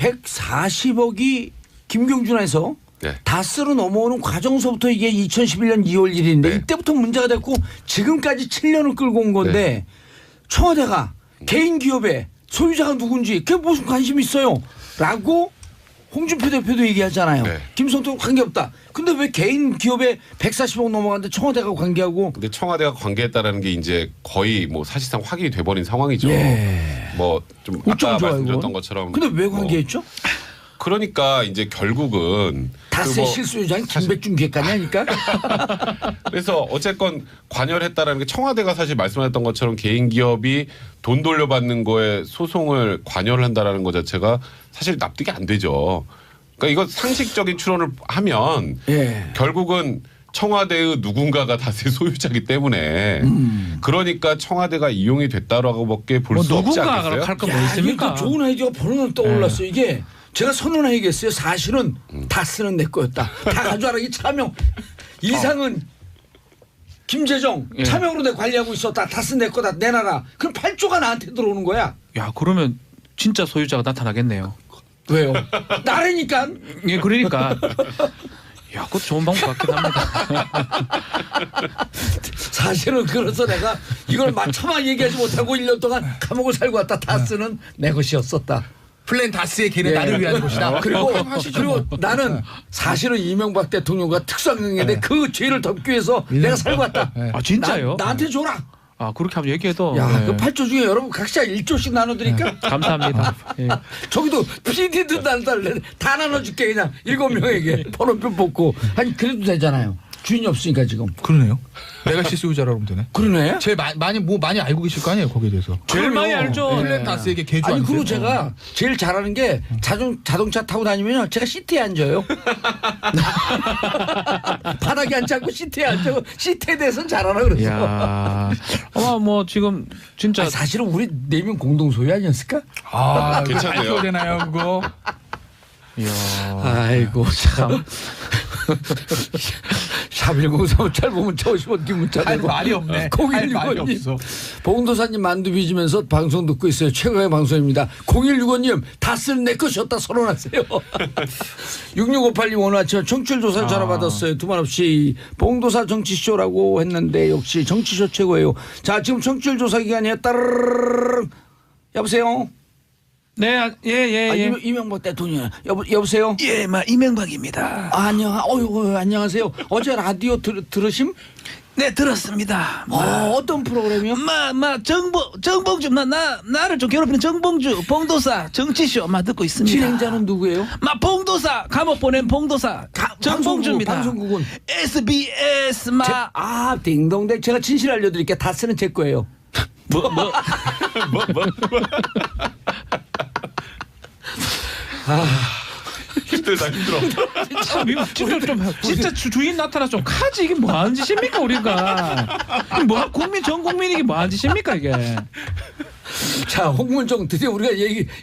140억이 김경준에서 네. 다스로 넘어오는 과정서부터 이게 2011년 2월 1일인데 네. 이때부터 문제가 됐고 지금까지 7년을 끌고 온 건데 청와대가 개인 기업의 소유자가 누군지 그게 무슨 관심이 있어요? 라고 홍준표 대표도 얘기하잖아요. 네. 김성태 관계없다. 근데 왜 개인 기업에 140억 넘어갔는데 청와대가 관계하고 근데 청와대가 관계했다라는 게 이제 거의 뭐 사실상 확인이 돼버린 상황이죠. 예. 뭐 좀 어쩜 아까 좋아요, 말씀드렸던 이건? 것처럼. 근데 왜 뭐 관계했죠? 그러니까 이제 결국은 다스의 그 뭐 실소유자는 김백준 객관이 아닐까? 그래서 어쨌건 관여를 했다라는 게 청와대가 사실 말씀하셨던 것처럼 개인 기업이 돈 돌려받는 거에 소송을 관여를 한다라는 것 자체가 사실 납득이 안 되죠. 그러니까 이거 상식적인 추론을 하면 예. 결국은 청와대의 누군가가 다스의 소유자이기 때문에 그러니까 청와대가 이용이 됐다라고밖에 볼 수 없지 누군가 않겠어요? 할 건 뭐 야, 있습니까? 이거 좋은 아이디어가 번호는 떠올랐어요. 이게 제가 선언해야겠어요. 사실은 다스는 내 거였다. 다 가져와라. 이 차명. 이상은 김재정 예. 차명으로 내 관리하고 있었다. 다스 내 거다. 내놔라. 그럼 8조가 나한테 들어오는 거야. 야 그러면 진짜 소유자가 나타나겠네요. 왜요? 나라니까. 예 그러니까. 야 그것도 좋은 방법 같긴 합니다. 사실은 그래서 내가 이걸 차마 얘기하지 못하고 1년 동안 감옥을 살고 왔다. 다스는 내 것이었었다. 플랜 다스의 걔는 예. 나를 위한 곳이다. 그리고 하시죠. 그리고 나는 사실은 이명박 대통령과 특수학년인데 그 죄를 덮기 위해서 내가 살고 왔다. 아 진짜요? 나한테 줘라. 아 그렇게 한번 얘기해도. 야, 네. 그 8조 중에 여러분 각자 1조씩 나눠드릴까? 감사합니다. 예. 저기도 PD도 날달래 다 나눠줄게 그냥 7명에게 번호표 뽑고 아니 그래도 되잖아요. 주인이 없으니까 지금. 그러네요. 내가 실수요자라고 하면 되네. 그러네. 제일 많이 알고 계실 거 아니에요 거기에 대해서. 제일 많이 알죠. 플랜 다스에게 개주 아니 안 그리고 돼요? 제가 제일 잘하는 게 자동차 타고 다니면 제가 시트에 앉아요. 바닥에 앉지 않고 시트에 앉고 시트에 대해서는 잘 알아 그랬어. 야, 아마 뭐 지금 진짜 아니, 사실은 우리 4명 공동 소유 아니었을까? 아, 그거 괜찮네요. 발표되나요 그거? 이야. 아이고 참. 샵1035 짧으면 50원 긴 문자 할 되고 말이 없네. 할 말이 0165님 없어. 봉도사님 만두 빚으면서 방송 듣고 있어요. 최고의 방송입니다. 0165님 다스는 내 것이었다 선언하세요. 6658님 오늘 아침에 청취율조사를 전화 받았어요. 두말 없이 봉도사 정치쇼라고 했는데 역시 정치쇼 최고예요. 자 지금 청취율조사 기간이에요. 따르르르 여보세요. 네, 예. 이명박 대통령 여보세요. 예, 이명박입니다. 어유 안녕하세요. 어제 라디오 들으심? 네, 들었습니다. 어떤 프로그램이요? 정봉주 나를 좀 괴롭히는 정봉주 봉도사 정치쇼 듣고 있습니다. 진행자는 누구예요? 봉도사 감옥 보낸 봉도사 정봉주입니다. 방송국은 SBS 딩동댕 제가 진실 알려드릴게요. 다 쓰는 제 거예요. 힘들다 힘들어. 진짜 주인 나타나 좀 카지 이게 뭐 하는 짓입니까 우리가? 뭐 전 국민이 뭐 하는 짓입니까 이게? 자 홍문종 드디어 우리가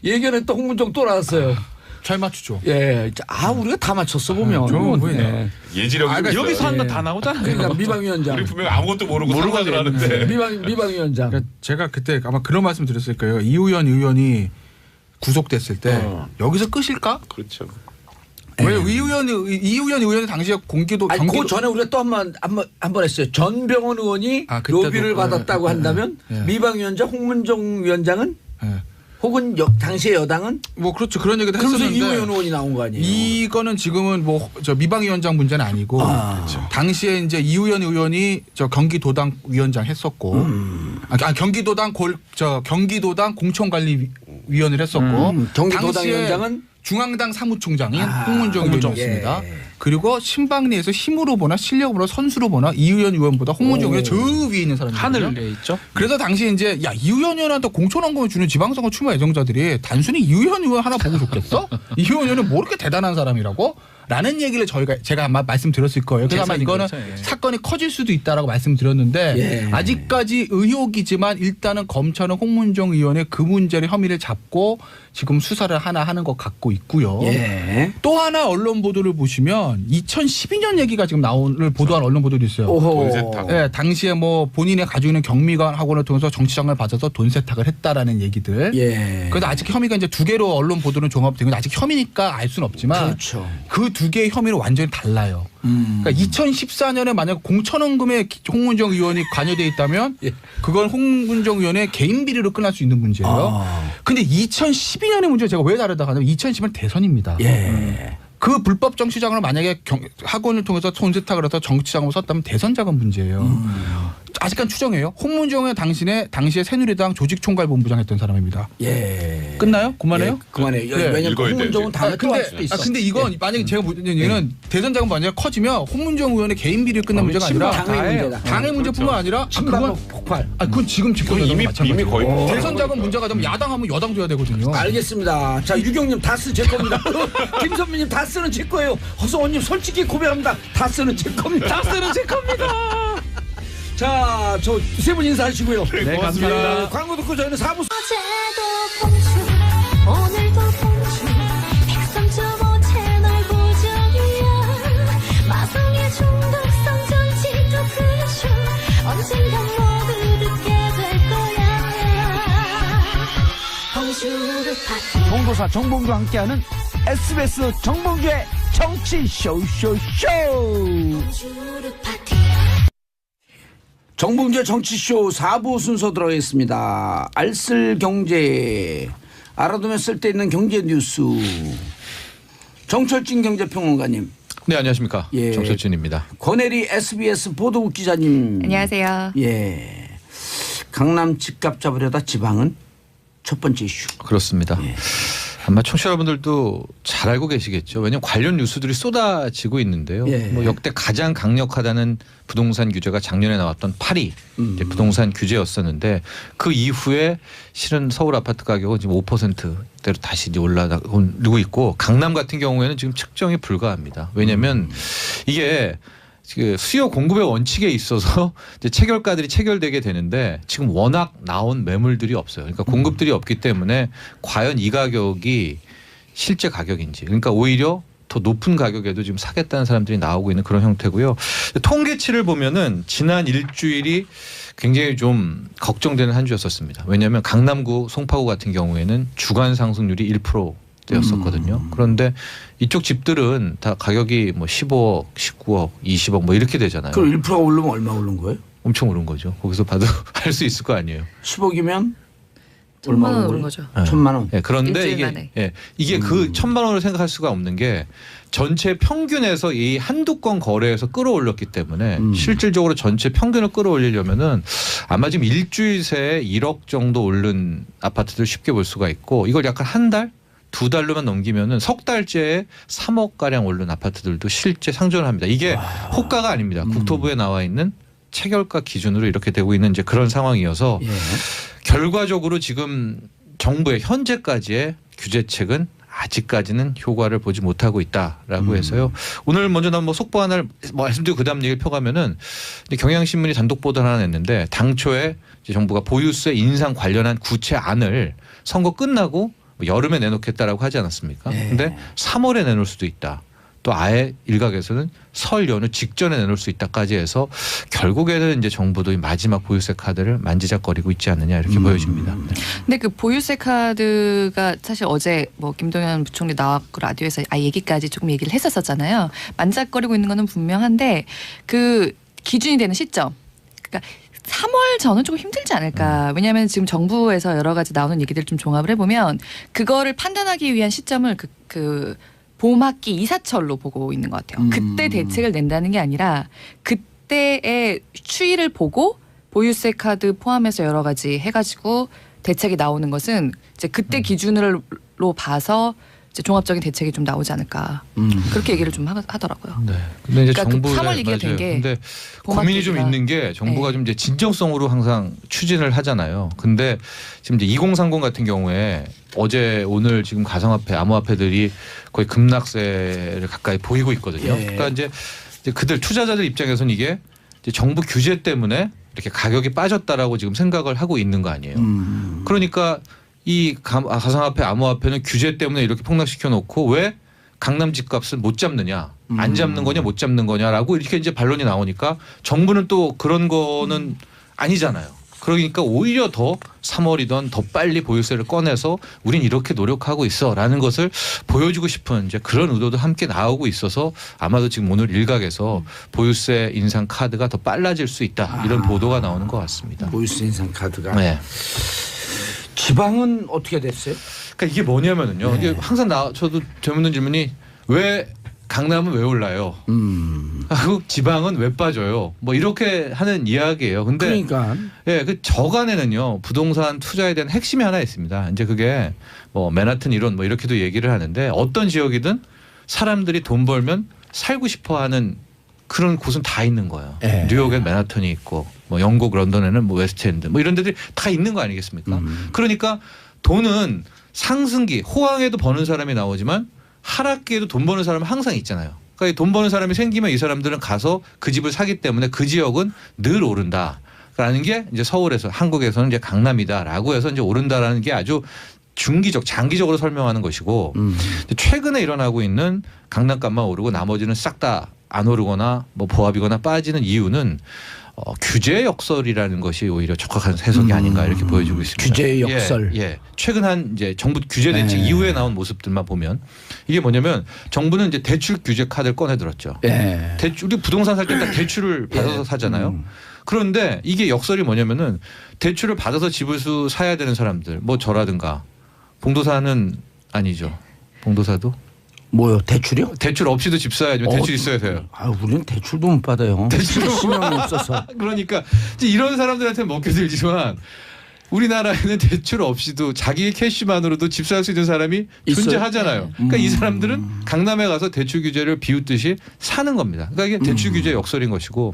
예견했던 홍문종 또 나왔어요. 잘 맞추죠. 예, 우리가 다 맞췄어 보면. 좋은 거예요. 예지력이 좀 있어요. 여기서 한 건 다 나오잖아요. 그러니까 미방위원장. 우리 분명 아무것도 모르고 상상을 하는데. 미방위원장. 그러니까 제가 그때 아마 그런 말씀 드렸을 거예요. 이우현 의원이 구속됐을 때 여기서 끝일까? 그렇죠. 왜 이우현 의원이 당시에 공기도 아니 그 전에 우리가 또 한 번 했어요. 전병헌 의원이 그때도, 로비를 받았다고 한다면 미방위원장 홍문종 위원장은 혹은 당시의 여당은 뭐 그렇죠. 그런 얘기도 그러면서 했었는데 이우현 의원이 나온 거 아니에요? 이거는 지금은 뭐 저 미방위원장 문제는 아니고 그렇죠. 당시에 이제 이우현 의원이 저 경기도당 위원장 했었고 경기도당 경기도당 공천관리위원회를 했었고 경기도당 당시에 위원장은 중앙당 사무총장인 홍문종 의원이었습니다. 예. 그리고 신방내에서 힘으로 보나 실력으로 선수로 보나 이우현 의원보다 홍문종 의원이 저 위에 있는 사람이거든요. 하늘에 있죠. 그래서 당시 이제 이우현 의원한테 공천원금을 주는 지방선거 출마 예정자들이 단순히 이우현 의원 하나 보고 좋겠어? 이우현 의원은 뭐 이렇게 대단한 사람이라고? 라는 얘기를 제가 아마 말씀드렸을 거예요. 그래서 아마 이거는 그렇죠. 예. 사건이 커질 수도 있다라고 말씀드렸는데 예. 아직까지 의혹이지만 일단은 검찰은 홍문종 의원의 그 문제를 혐의를 잡고 지금 수사를 하나 하는 것 같고 있고요. 예. 또 하나 언론 보도를 보시면 2012년 얘기가 지금 보도한 언론 보도도 있어요. 오호. 돈 세탁. 예, 당시에 뭐 본인이 가지고 있는 경미관 학원을 통해서 정치장을 받아서 돈 세탁을 했다라는 얘기들. 예. 그래도 아직 혐의가 이제 2개로 언론 보도는 종합된 건 아직 혐의니까 알 수는 없지만 그렇죠. 그 2개의 혐의는 완전히 달라요. 그러니까 2014년에 만약 공천원금에 홍문종 의원이 관여돼 있다면 예. 그건 홍문종 의원의 개인 비리로 끝날 수 있는 문제예요. 근데 2012년의 문제 제가 왜 다르다 하냐면 2010년 대선입니다. 예. 그 불법 정치자금을 만약에 학원을 통해서 돈 세탁을 해서 정치자금을 썼다면 대선 자금 문제예요. 아직까지 추정해요. 홍문종은 당시에 새누리당 조직총괄본부장 했던 사람입니다. 예. 끝나요? 그만해요? 예, 그만해요. 네. 왜냐면 읽어야 홍문종은 돼, 다음에 또 할 수도 있어. 근데 이건 만약에 제가 보는 얘기는 대선 자금 만약에 커지면 홍문종 의원의 개인 비리를 끝난 문제가 아니라 당의 문제다. 당의 문제뿐만 아니라 친박 폭발. 그건 지금 집권자도 이미 거의 대선 자금 문제가 되면 야당하면 여당 줘야 되거든요. 알겠습니다. 자 유경님 다스 제 겁니다. 김선미님 다스는 제 거예요. 허성원님 솔직히 고백합니다. 다스는 제 겁니다. 다스는 제 겁니다. 자, 저 세 분 인사하시고요. 네, 감사합니다. 광고 듣고 저희는 4부. 어제도 봉주 오늘도 봉주 103.5 채널 고정이야 마성의 중독성 전지도 그쇼 언젠간 모두 듣게 될 거야 봉주르 파티 봉도사 정봉주와 함께하는 SBS 정봉주의 정치 쇼쇼쇼. 봉주르 파티 정봉주의 정치쇼 4부 순서 들어가겠습니다. 알쓸경제 알아두면 쓸데있는 경제 뉴스. 정철진 경제평론가님. 네, 안녕하십니까. 예. 정철진입니다. 권혜리 SBS 보도국 기자님. 안녕하세요. 예. 강남 집값 잡으려다 지방은 첫 번째 이슈. 그렇습니다. 예. 아마 청취자 여러분들도 잘 알고 계시겠죠. 왜냐하면 관련 뉴스들이 쏟아지고 있는데요. 예. 뭐 역대 가장 강력하다는 부동산 규제가 작년에 나왔던 파리 이제 부동산 규제였었는데 그 이후에 실은 서울 아파트 가격은 지금 5%대로 다시 이제 올라가고 있고 강남 같은 경우에는 지금 측정이 불가합니다. 왜냐하면 이게 그 수요 공급의 원칙에 있어서 이제 체결가들이 체결되게 되는데 지금 워낙 나온 매물들이 없어요. 그러니까 공급들이 없기 때문에 과연 이 가격이 실제 가격인지 그러니까 오히려 더 높은 가격에도 지금 사겠다는 사람들이 나오고 있는 그런 형태고요. 통계치를 보면은 지난 일주일이 굉장히 좀 걱정되는 한 주였었습니다. 왜냐하면 강남구 송파구 같은 경우에는 주간 상승률이 1%였었거든요. 그런데 이쪽 집들은 다 가격이 뭐 15억, 19억, 20억 뭐 이렇게 되잖아요. 그럼 1%가 오르면 얼마 오른 거예요? 엄청 오른 거죠. 거기서 봐도 알 수 있을 거 아니에요. 10억이면 1,000만 원 오른 거죠. 1,000만 원. 예, 그런데 일주일 이게 만에. 이게 그 1,000만 원을 생각할 수가 없는 게 전체 평균에서 이 한두 건 거래에서 끌어올렸기 때문에 실질적으로 전체 평균을 끌어올리려면은 아마 지금 일주일 새에 1억 정도 오른 아파트들 쉽게 볼 수가 있고 이걸 약간 한 달? 두 달로만 넘기면은 석 달째에 3억 가량 오른 아파트들도 실제 상존을 합니다. 이게 호가가 아닙니다. 국토부에 나와 있는 체결가 기준으로 이렇게 되고 있는 이제 그런 상황이어서 예. 결과적으로 지금 정부의 현재까지의 규제책은 아직까지는 효과를 보지 못하고 있다라고 해서요. 오늘 먼저 난 뭐 속보 하나를 말씀드리고 그다음 얘기를 펴가면은 경향신문이 단독 보도를 하나 냈는데 당초에 이제 정부가 보유세 인상 관련한 구체안을 선거 끝나고 여름에 내놓겠다라고 하지 않았습니까? 근데 3월에 내놓을 수도 있다. 또 아예 일각에서는 설 연휴 직전에 내놓을 수 있다까지 해서 결국에는 이제 정부도 이 마지막 보유세 카드를 만지작거리고 있지 않느냐 이렇게 보여집니다. 네. 근데 그 보유세 카드가 사실 어제 뭐 김동연 부총리 나왔고 라디오에서 얘기까지 조금 얘기를 했었잖아요. 만지작거리고 있는 거는 분명한데 그 기준이 되는 시점. 그러니까 3월 전은 조금 힘들지 않을까. 왜냐하면 지금 정부에서 여러 가지 나오는 얘기들 좀 종합을 해보면 그거를 판단하기 위한 시점을 그 봄학기 이사철로 보고 있는 것 같아요. 그때 대책을 낸다는 게 아니라 그때의 추이를 보고 보유세 카드 포함해서 여러 가지 해가지고 대책이 나오는 것은 이제 그때 기준으로 봐서 이제 종합적인 대책이 좀 나오지 않을까. 그렇게 얘기를 좀 하더라고요. 네. 근데 이제 그러니까 정부 그 3월 얘기가 된 게 근데 고민이 좀 봄학기가- 있는 게 정부가 네. 좀 이제 진정성으로 항상 추진을 하잖아요. 근데 지금 이제 2030 같은 경우에 어제 오늘 지금 가상화폐, 암호화폐들이 거의 급락세를 가까이 보이고 있거든요. 예. 그러니까 이제 그들 투자자들 입장에서는 이게 이제 정부 규제 때문에 이렇게 가격이 빠졌다라고 지금 생각을 하고 있는 거 아니에요. 그러니까 이 가상화폐, 암호화폐는 규제 때문에 이렇게 폭락시켜 놓고 왜 강남 집값을 못 잡느냐, 안 잡는 거냐, 못 잡는 거냐라고 이렇게 이제 반론이 나오니까 정부는 또 그런 거는 아니잖아요. 그러니까 오히려 더 3월이던 더 빨리 보유세를 꺼내서 우린 이렇게 노력하고 있어라는 것을 보여주고 싶은 이제 그런 의도도 함께 나오고 있어서 아마도 지금 오늘 일각에서 보유세 인상 카드가 더 빨라질 수 있다 이런 보도가 나오는 것 같습니다. 보유세 인상 카드가. 네. 지방은 어떻게 됐어요? 그러니까 이게 뭐냐면은요. 이게 항상 저도 재밌는 질문이 왜 강남은 왜 올라요? 하고 지방은 왜 빠져요? 뭐 이렇게 하는 이야기예요. 근데 그러니까 예, 그 저간에는요 부동산 투자에 대한 핵심이 하나 있습니다. 이제 그게 뭐 맨하튼 이론 뭐 이렇게도 얘기를 하는데 어떤 지역이든 사람들이 돈 벌면 살고 싶어하는 그런 곳은 다 있는 거예요. 예. 뉴욕엔 맨하튼이 있고 뭐 영국 런던에는 뭐 웨스트엔드 뭐 이런 데들이 다 있는 거 아니겠습니까? 그러니까 돈은 상승기 호황에도 버는 사람이 나오지만 하락기에도 돈 버는 사람은 항상 있잖아요. 그러니까 돈 버는 사람이 생기면 이 사람들은 가서 그 집을 사기 때문에 그 지역은 늘 오른다라는 게 이제 서울에서 한국에서는 이제 강남이다라고 해서 이제 오른다라는 게 아주 중기적 장기적으로 설명하는 것이고 최근에 일어나고 있는 강남값만 오르고 나머지는 싹 다 안 오르거나 뭐 보합이거나 빠지는 이유는 규제 역설이라는 것이 오히려 적합한 해석이 아닌가 이렇게 보여지고 있습니다. 규제 역설. 예. 최근 한 이제 정부 규제 대책 네. 이후에 나온 모습들만 보면 이게 뭐냐면 정부는 이제 대출 규제 카드를 꺼내들었죠. 예. 우리 부동산 살 때 다 대출을 받아서 사잖아요. 그런데 이게 역설이 뭐냐면은 대출을 받아서 집을 사야 되는 사람들 뭐 저라든가 봉도사는 아니죠. 봉도사도 뭐요? 대출이요? 대출 없이도 집 사야죠. 대출 있어야 돼요. 아, 우리는 대출도 못 받아요. 신용이 없어서. 그러니까 이제 이런 사람들한테 먹혀들지만 우리나라에는 대출 없이도 자기의 캐시만으로도 집 살 수 있는 사람이 있어요? 존재하잖아요. 그러니까 이 사람들은 강남에 가서 대출 규제를 비웃듯이 사는 겁니다. 그러니까 이게 대출 규제 역설인 것이고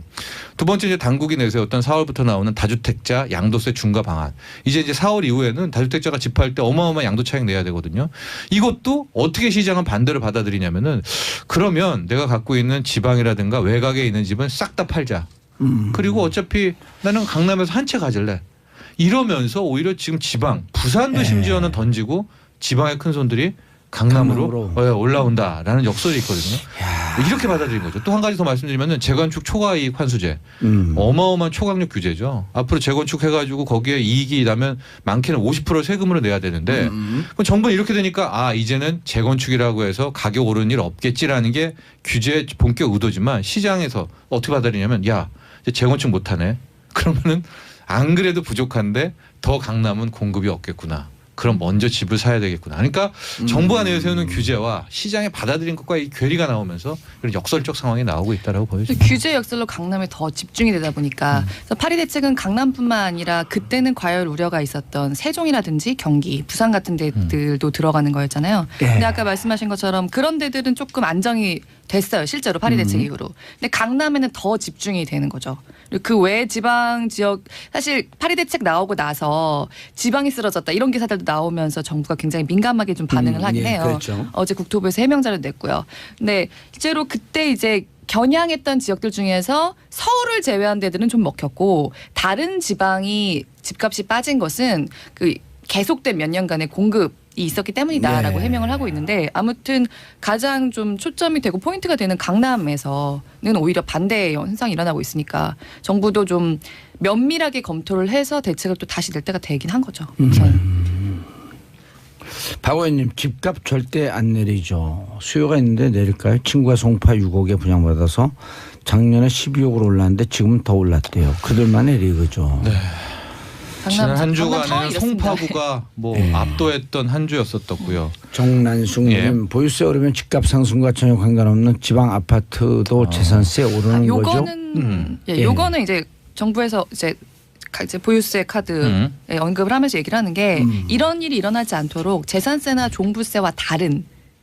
두 번째 이제 당국이 내세웠던 4월부터 나오는 다주택자 양도세 중과 방안. 이제 4월 이후에는 다주택자가 집할 때 어마어마한 양도 차익 내야 되거든요. 이것도 어떻게 시장은 반대를 받아들이냐면은 그러면 내가 갖고 있는 지방이라든가 외곽에 있는 집은 싹 다 팔자. 그리고 어차피 나는 강남에서 한 채 가질래. 이러면서 오히려 지금 지방, 부산도 심지어는 던지고 지방의 큰 손들이 강남으로 올라온다라는 역설이 있거든요. 이렇게 받아들인 거죠. 또 한 가지 더 말씀드리면은 재건축 초과이익 환수제, 어마어마한 초강력 규제죠. 앞으로 재건축 해가지고 거기에 이익이 나면 많게는 50% 세금으로 내야 되는데 그럼 정부는 이렇게 되니까 아 이제는 재건축이라고 해서 가격 오르는 일 없겠지라는 게 규제의 본격 의도지만 시장에서 어떻게 받아들이냐면 야 이제 재건축 못하네. 그러면은 안 그래도 부족한데 더 강남은 공급이 없겠구나. 그럼 먼저 집을 사야 되겠구나. 그러니까 정부가 내세우는 규제와 시장에 받아들인 것과 이 괴리가 나오면서 이런 역설적 상황이 나오고 있다라고 보여집니다. 규제 역설로 강남에 더 집중이 되다 보니까 그래서 파리 대책은 강남뿐만 아니라 그때는 과열 우려가 있었던 세종이라든지 경기, 부산 같은 데들도 들어가는 거였잖아요. 근데 아까 말씀하신 것처럼 그런 데들은 조금 안정이 됐어요. 실제로 파리 대책 이후로. 근데 강남에는 더 집중이 되는 거죠. 그 외 지방 지역 사실 파리 대책 나오고 나서 지방이 쓰러졌다 이런 기사들도 나오면서 정부가 굉장히 민감하게 좀 반응을 하긴 해요. 그렇죠. 어제 국토부에서 해명자를 냈고요. 근데 실제로 그때 이제 겨냥했던 지역들 중에서 서울을 제외한 데들은 좀 먹혔고 다른 지방이 집값이 빠진 것은 그 계속된 몇 년간의 공급이 있었기 때문이다라고 해명을 하고 있는데 아무튼 가장 좀 초점이 되고 포인트가 되는 강남에서는 오히려 반대의 현상이 일어나고 있으니까 정부도 좀 면밀하게 검토를 해서 대책을 또 다시 낼 때가 되긴 한 거죠. 박 의원님 집값 절대 안 내리죠. 수요가 있는데 내릴까요? 친구가 송파 6억에 분양받아서 작년에 12억으로 올랐는데 지금은 더 올랐대요. 그들만의 리그죠. 네. 지난 한 강남 주간에는 상황이 이렇습니다. 송파구가 압도했던 한 주였었고요. 정난숙님 보유세 오르면 집값 상승과 전혀 관계없는 지방 아파트도 재산세 오르는 거죠? 요거는 이제 정부에서 이제 보유세 카드에 언급을 하면서 얘기를 하는 게 이런 일이 일어나지 않도록 재산세나 종부세와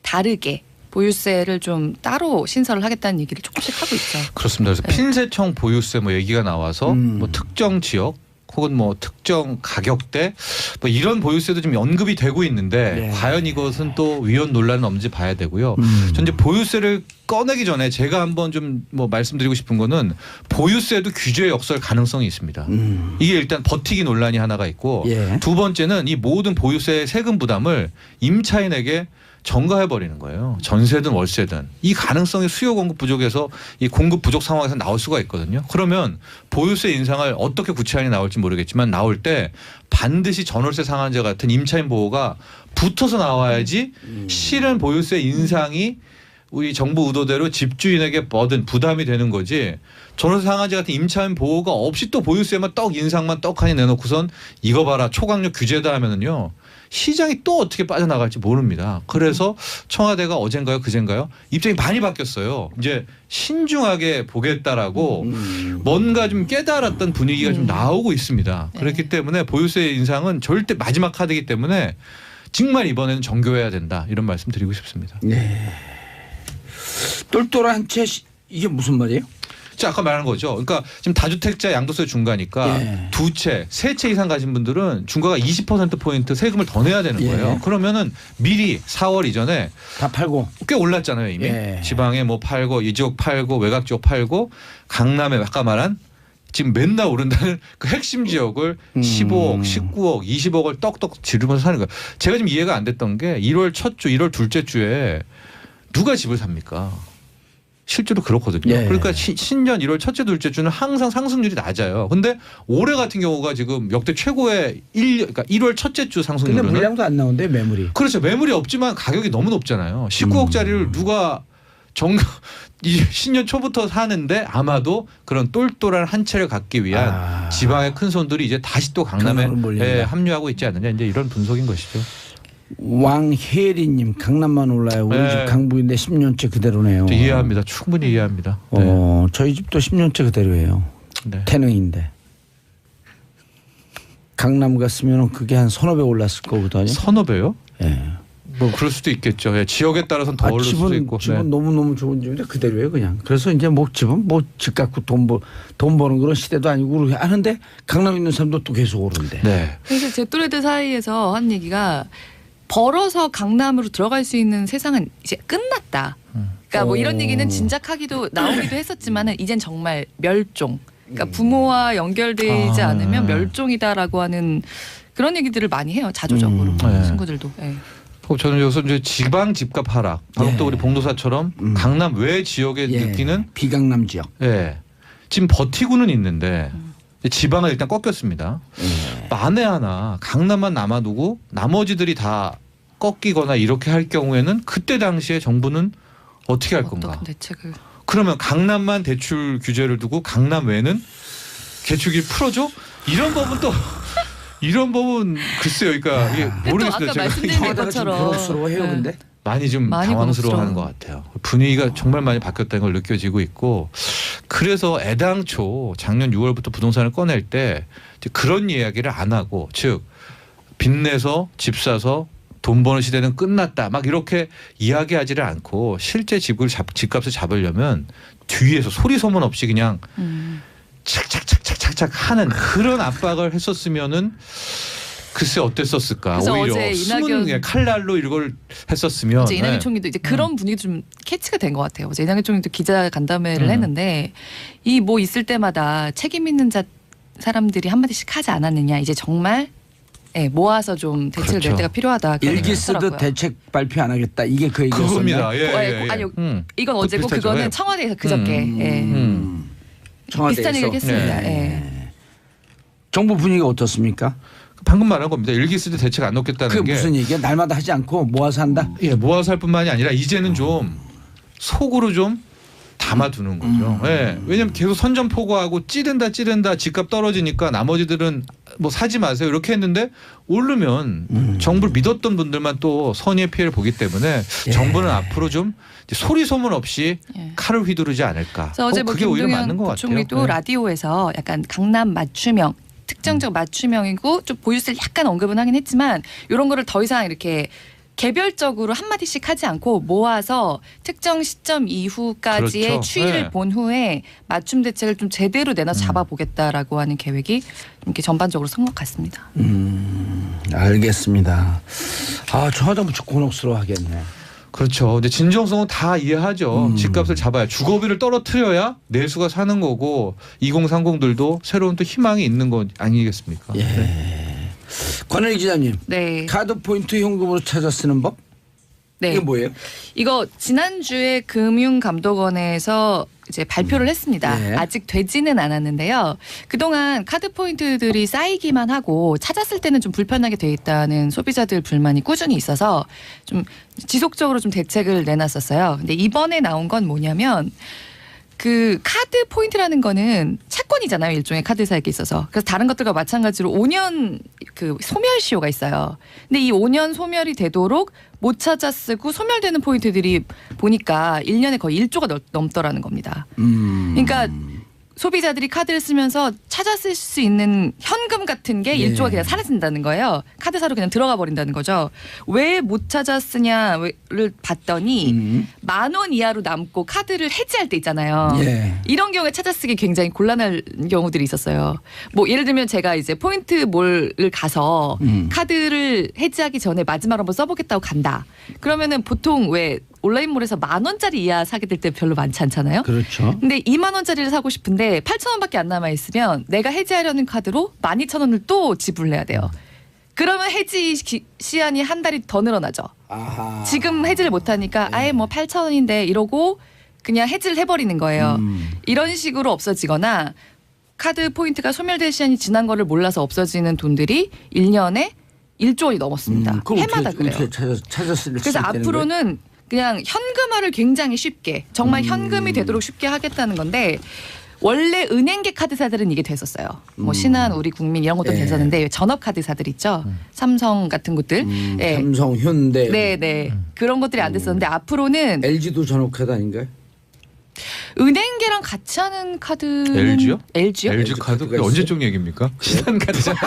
다르게 보유세를 좀 따로 신설을 하겠다는 얘기를 조금씩 하고 있죠. 그렇습니다. 그래서 핀세청 보유세 뭐 얘기가 나와서 뭐 특정 지역 혹은 뭐 특정 가격대 뭐 이런 보유세도 지금 언급이 되고 있는데 과연 이것은 또 위헌 논란은 없는지 봐야 되고요. 전 이제 보유세를 꺼내기 전에 제가 한번 좀 뭐 말씀드리고 싶은 거는 보유세도 규제 역설 가능성이 있습니다. 이게 일단 버티기 논란이 하나가 있고 두 번째는 이 모든 보유세 세금 부담을 임차인에게 전가해 버리는 거예요. 전세든 월세든 이 가능성이 수요 공급 부족에서 이 공급 부족 상황에서 나올 수가 있거든요. 그러면 보유세 인상을 어떻게 구체안이 나올지 모르겠지만 나올 때 반드시 전월세 상한제 같은 임차인 보호가 붙어서 나와야지 실은 보유세 인상이 우리 정부 의도대로 집주인에게 버든 부담이 되는 거지. 전월세 상한제 같은 임차인 보호가 없이 또 보유세만 인상만 떡하니 내놓고선 이거 봐라 초강력 규제다 하면은요. 시장이 또 어떻게 빠져나갈지 모릅니다. 그래서 청와대가 어젠가요 그젠가요 입장이 많이 바뀌었어요. 이제 신중하게 보겠다라고 뭔가 좀 깨달았던 분위기가 좀 나오고 있습니다. 그렇기 때문에 보유세 인상은 절대 마지막 카드이기 때문에 정말 이번에는 정교해야 된다. 이런 말씀 드리고 싶습니다. 네. 똘똘한 채 이게 무슨 말이에요? 자, 아까 말한 거죠. 그러니까 지금 다주택자 양도세 중과니까 두 채, 세 채 이상 가진 분들은 중과가 20%포인트 세금을 더 내야 되는 거예요. 그러면은 미리 4월 이전에 다 팔고 꽤 올랐잖아요 이미. 지방에 뭐 팔고 이 지역 팔고 외곽 지역 팔고 강남에 아까 말한 지금 맨날 오른다는 그 핵심 지역을 15억, 19억, 20억을 떡떡 지르면서 사는 거예요. 제가 지금 이해가 안 됐던 게 1월 첫 주, 1월 둘째 주에 누가 집을 삽니까? 실제로 그렇거든요. 그러니까 신년 1월 첫째 둘째 주는 항상 상승률이 낮아요. 근데 올해 같은 경우가 지금 역대 최고의 그러니까 1월 첫째 주 상승률은 근데 물량도 안 나오는데 매물이. 그렇죠. 매물이 없지만 가격이 너무 높잖아요. 19억짜리를 누가 이 신년 초부터 사는데 아마도 그런 똘똘한 한 채를 갖기 위한 지방의 큰 손들이 이제 다시 또 강남에 합류하고 있지 않느냐 이제 이런 분석인 것이죠. 왕혜리님 강남만 올라요. 우리 네. 집 강북인데 10년째 그대로네요. 이해합니다. 충분히 이해합니다. 네. 저희 집도 10년째 그대로예요. 네. 태릉인데 강남 갔으면 그게 한 서너 배 올랐을 거거든요. 서너 배요? 예. 뭐 그럴 수도 있겠죠. 예. 지역에 따라서는 더 오를 수도 있고. 집은 네. 너무 좋은 집인데 그대로예요 그냥. 그래서 이제 뭐 집은 뭐 집 갖고 돈 버는 그런 시대도 아니고 하는데 강남에 있는 사람도 또 계속 오른대. 네. 그래서 제 또래들 사이에서 한 얘기가 벌어서 강남으로 들어갈 수 있는 세상은 이제 끝났다. 그러니까 뭐 이런 얘기는 진작하기도 나오기도 했었지만은 이젠 정말 멸종. 그러니까 부모와 연결되지 않으면 멸종이다라고 하는 그런 얘기들을 많이 해요. 자조적으로 네. 친구들도. 네. 저는 여기서 이제 지방 집값 하락. 방금 또 우리 봉도사처럼 강남 외 지역에 예. 느끼는 비강남 지역. 예. 지금 버티고는 있는데 지방은 일단 꺾였습니다. 만에 하나 강남만 남아두고 나머지들이 다 꺾이거나 이렇게 할 경우에는 그때 당시에 정부는 어떻게 할 건가? 어떤 대책을. 그러면 강남만 대출 규제를 두고 강남 외에는 대출이 풀어줘? 이런 법은 글쎄요. 그러니까 이게 모르겠어요. 아까 제가 말씀드린 청와대가 지금 것처럼. 부러스러워해요, 네. 근데. 많이 좀 많이 당황스러워하는 부럽죠. 것 같아요. 분위기가 정말 많이 바뀌었다는 걸 느껴지고 있고 그래서 애당초 작년 6월부터 부동산을 꺼낼 때 이제 그런 이야기를 안 하고 즉 빚내서 집 사서 돈 버는 시대는 끝났다 막 이렇게 이야기하지를 않고 실제 집값을 잡으려면 뒤에서 소리 소문 없이 그냥 착착착착착착 하는 그런 압박을 했었으면은 글쎄 어땠었을까. 그래서 오히려 어제 숨은 그냥 칼날로 이걸 했었으면. 어제 이낙연 네. 총리도 이제 그런 분위기 좀 캐치가 된 것 같아요. 어제 이낙연 총리도 기자 간담회를 했는데 이 뭐 있을 때마다 책임 있는 사람들이 한마디씩 하지 않았느냐. 이제 정말 모아서 좀 대책을 그렇죠. 낼 때가 필요하다. 그런 일기 얘기를 쓰듯 하더라고요. 대책 발표 안 하겠다. 이게 그 얘기였었나요? 그겁니다. 예. 아니요. 이건 어제고 비슷하죠. 그거는 예. 청와대에서 그저께 청와대에서. 비슷한 얘기를 했습니다. 네. 예. 정부 분위기가 어떻습니까? 방금 말한 겁니다. 일기 쓸 때 대책 안 넣겠다는 그게 게 무슨 얘기야? 날마다 하지 않고 모아서 한다? 예, 모아서 할 뿐만이 아니라 이제는 좀 속으로 좀 담아두는 거죠. 예. 왜냐하면 계속 선전포고하고 찌른다 집값 떨어지니까 나머지들은 뭐 사지 마세요 이렇게 했는데 오르면 정부를 믿었던 분들만 또 선의의 피해를 보기 때문에 정부는 앞으로 좀 소리 소문 없이 칼을 휘두르지 않을까. 그래서 어제 뭐 그게 오히려 맞는 김동연 것 같아요. 부총리도 네. 라디오에서 약간 강남 맞춤형 특정적 맞춤형이고 좀 보유세를 약간 언급은 하긴 했지만 이런 거를 더 이상 이렇게 개별적으로 한마디씩 하지 않고 모아서 특정 시점 이후까지의 그렇죠. 추이를 네. 본 후에 맞춤 대책을 좀 제대로 내놔서 잡아보겠다라고 하는 계획이 이렇게 전반적으로 선 것 같습니다. 알겠습니다. 저하다 무척 곤혹스러워하겠네. 그렇죠. 근데 진정성은 다 이해하죠. 집값을 잡아야 주거비를 떨어뜨려야 내수가 사는 거고 2030들도 새로운 또 희망이 있는 거 아니겠습니까? 예. 네. 권은희 기자님, 네. 카드 포인트 현금으로 찾아 쓰는 법? 네. 이게 뭐예요? 이거 지난주에 금융감독원에서 이제 발표를 했습니다. 네. 아직 되지는 않았는데요. 그동안 카드 포인트들이 쌓이기만 하고 찾았을 때는 좀 불편하게 돼 있다는 소비자들 불만이 꾸준히 있어서 좀 지속적으로 좀 대책을 내놨었어요. 근데 이번에 나온 건 뭐냐면 그 카드 포인트라는 거는 채권이잖아요. 일종의 카드사에게 있어서. 그래서 다른 것들과 마찬가지로 5년 그 소멸시효가 있어요. 근데 이 5년 소멸이 되도록 못 찾아 쓰고 소멸되는 포인트들이 보니까 1년에 거의 1조가 넘더라는 겁니다. 그러니까 소비자들이 카드를 쓰면서 찾아 쓸 수 있는 현금 같은 게 1조가 그냥 사라진다는 거예요. 카드사로 그냥 들어가 버린다는 거죠. 왜 못 찾아 쓰냐를 봤더니 10,000원 이하로 남고 카드를 해지할 때 있잖아요. 예. 이런 경우에 찾아 쓰기 굉장히 곤란한 경우들이 있었어요. 뭐 예를 들면 제가 이제 포인트몰을 가서 카드를 해지하기 전에 마지막으로 한번 써보겠다고 간다. 그러면은 보통 왜 온라인몰에서 10,000원짜리 이하 사게 될 때 별로 많지 않잖아요. 그렇죠. 근데 20,000원짜리를 사고 싶은데 8,000원밖에 안 남아 있으면 내가 해지하려는 카드로 12,000원을 또 지불해야 돼요. 그러면 해지 시한이 한 달이 더 늘어나죠. 아하. 지금 해지를 못하니까 아예 뭐 8,000원인데 이러고 그냥 해지를 해버리는 거예요. 이런 식으로 없어지거나 카드 포인트가 소멸될 시한이 지난 거를 몰라서 없어지는 돈들이 1년에 1조 원이 넘었습니다. 해마다 그래요. 어떻게 찾아 쓸 그래서 앞으로는 그냥 현금화를 굉장히 쉽게 정말 현금이 되도록 쉽게 하겠다는 건데 원래 은행계 카드사들은 이게 됐었어요. 뭐 신한, 우리국민 이런 것도 예. 됐었는데 전업 카드사들 있죠. 삼성 같은 곳들. 예. 삼성, 현대, 네. 그런 것들이 안 됐었는데 앞으로는 LG도 전업카드 아닌가요? 은행계랑 같이 하는 카드는 LG요? LG요? LG 카드 그게 언제적 얘기입니까? 신한 카드잖아.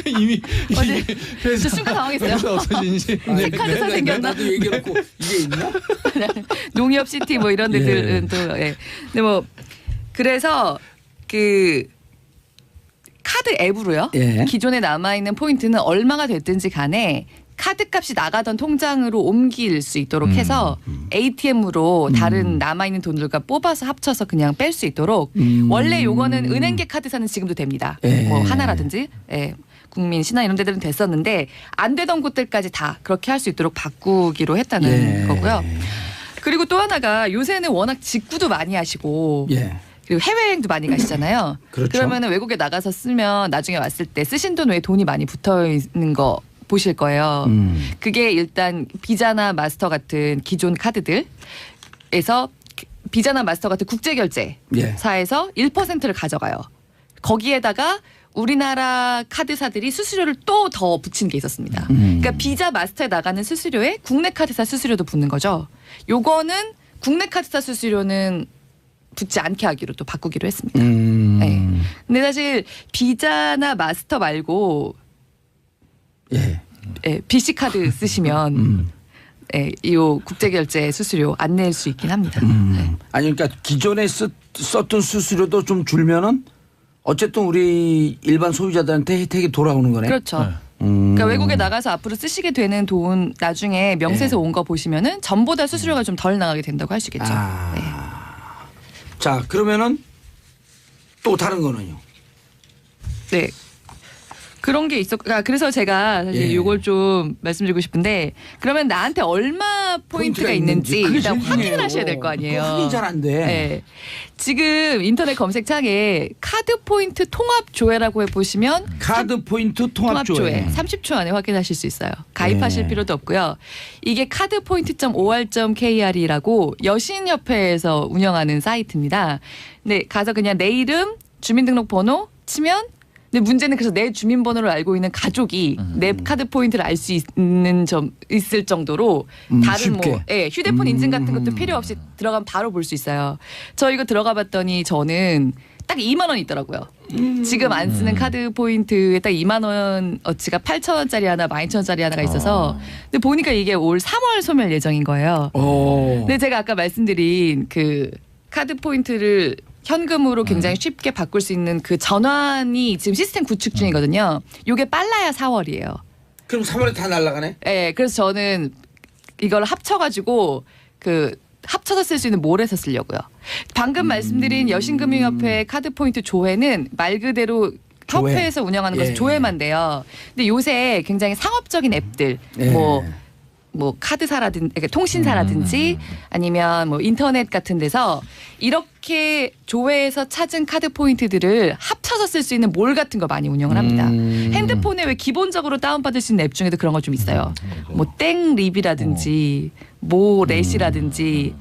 네, 이미 어제 회사 저 순간 당황했어요. 회사 없어진 지. 새 카드사 생겼나? 나도 얘기해놓고 이게 있나? 농협시티 뭐 이런 데들은 또 예. 근데 뭐 그래서 그 카드 앱으로요. 예. 기존에 남아 있는 포인트는 얼마가 됐든지 간에 카드값이 나가던 통장으로 옮길 수 있도록 해서 ATM으로 다른 남아있는 돈들과 뽑아서 합쳐서 그냥 뺄 수 있도록 원래 요거는 은행계 카드사는 지금도 됩니다. 예. 뭐 하나라든지 예. 국민, 신한 이런 데들은 됐었는데 안 되던 곳들까지 다 그렇게 할 수 있도록 바꾸기로 했다는 예. 거고요. 그리고 또 하나가 요새는 워낙 직구도 많이 하시고 예. 그리고 해외여행도 많이 가시잖아요. 그렇죠. 그러면 외국에 나가서 쓰면 나중에 왔을 때 쓰신 돈 외에 돈이 많이 붙어 있는 거 보실 거예요. 그게 일단 비자나 마스터 같은 기존 카드들에서 비자나 마스터 같은 국제결제사에서 1%를 가져가요. 거기에다가 우리나라 카드사들이 수수료를 또 더 붙이는 게 있었습니다. 그러니까 비자 마스터에 나가는 수수료에 국내 카드사 수수료도 붙는 거죠. 요거는 국내 카드사 수수료는 붙지 않게 하기로 또 바꾸기로 했습니다. 네. 근데 사실 비자나 마스터 말고 예. 예, BC 카드 쓰시면 예, 이 국제결제 수수료 안 낼 수 있긴 합니다. 네. 아니 그러니까 기존에 썼던 수수료도 좀 줄면은 어쨌든 우리 일반 소비자들한테 혜택이 돌아오는 거네. 그렇죠. 그러니까 외국에 나가서 앞으로 쓰시게 되는 돈 나중에 명세서 온 거 보시면은 전보다 수수료가 좀 덜 나가게 된다고 할 수 있겠죠. 네. 자 그러면은 또 다른 거는요. 네. 그런 게 그래서 제가 사실 이걸 좀 말씀드리고 싶은데 그러면 나한테 얼마 포인트가 있는지 그게 일단 제일 확인을 중요해요. 하셔야 될 거 아니에요. 그거 확인 잘 안 돼. 네. 지금 인터넷 검색창에 카드 포인트 통합 조회라고 해보시면 카드 포인트 통합 조회. 30초 안에 확인하실 수 있어요. 가입하실 필요도 없고요. 이게 카드포인트.or.kr이라고 여신협회에서 운영하는 사이트입니다. 네, 가서 그냥 내 이름, 주민등록번호 치면 근데 문제는 그래서 내 주민번호를 알고 있는 가족이 내 카드 포인트를 알 수 있을 정도로 다른 쉽게. 뭐 휴대폰 인증 같은 것도 필요 없이 들어가면 바로 볼 수 있어요. 저 이거 들어가 봤더니 저는 딱 2만 원 있더라고요. 지금 안 쓰는 카드 포인트에 딱 2만 원 어치가 8,000원짜리 하나, 12,000원짜리 하나가 있어서 근데 보니까 이게 올 3월 소멸 예정인 거예요. 근데 제가 아까 말씀드린 그 카드 포인트를 현금으로 굉장히 쉽게 바꿀 수 있는 그 전환이 지금 시스템 구축 중이거든요. 이게 빨라야 4월이에요. 그럼 3월에 다 날아가네? 네, 그래서 저는 이걸 합쳐가지고 합쳐서 쓸 수 있는 몰에서 쓰려고요. 방금 말씀드린 여신금융협회 카드 포인트 조회는 말 그대로 조회. 협회에서 운영하는 것은 예. 조회만 돼요. 근데 요새 굉장히 상업적인 앱들 예. 뭐 카드사라든지 그러니까 통신사라든지 아니면 뭐 인터넷 같은 데서 이렇게 조회해서 찾은 카드 포인트들을 합쳐서 쓸 수 있는 몰 같은 거 많이 운영을 합니다. 핸드폰에 왜 기본적으로 다운받을 수 있는 앱 중에도 그런 거 좀 있어요. 뭐 땡립이라든지 모렛이라든지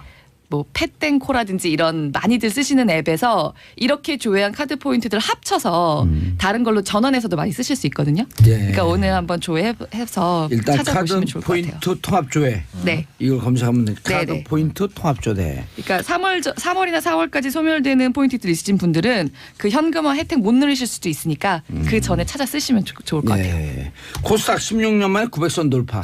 뭐 펫땡코라든지 이런 많이들 쓰시는 앱에서 이렇게 조회한 카드 포인트들을 합쳐서 다른 걸로 전환해서도 많이 쓰실 수 있거든요. 예. 그러니까 오늘 한번 조회해서 일단 카드 찾아보시면 좋을 것 같아요. 포인트 통합 조회. 네. 이걸 검색하면 돼. 카드 네네. 포인트 통합 조회. 그러니까 3월이나 4월까지 소멸되는 포인트들이 있으신 분들은 그 현금화 혜택 못 누리실 수도 있으니까 그 전에 찾아 쓰시면 좋을 것 같아요. 네. 코스닥 16년 만에 900선 돌파.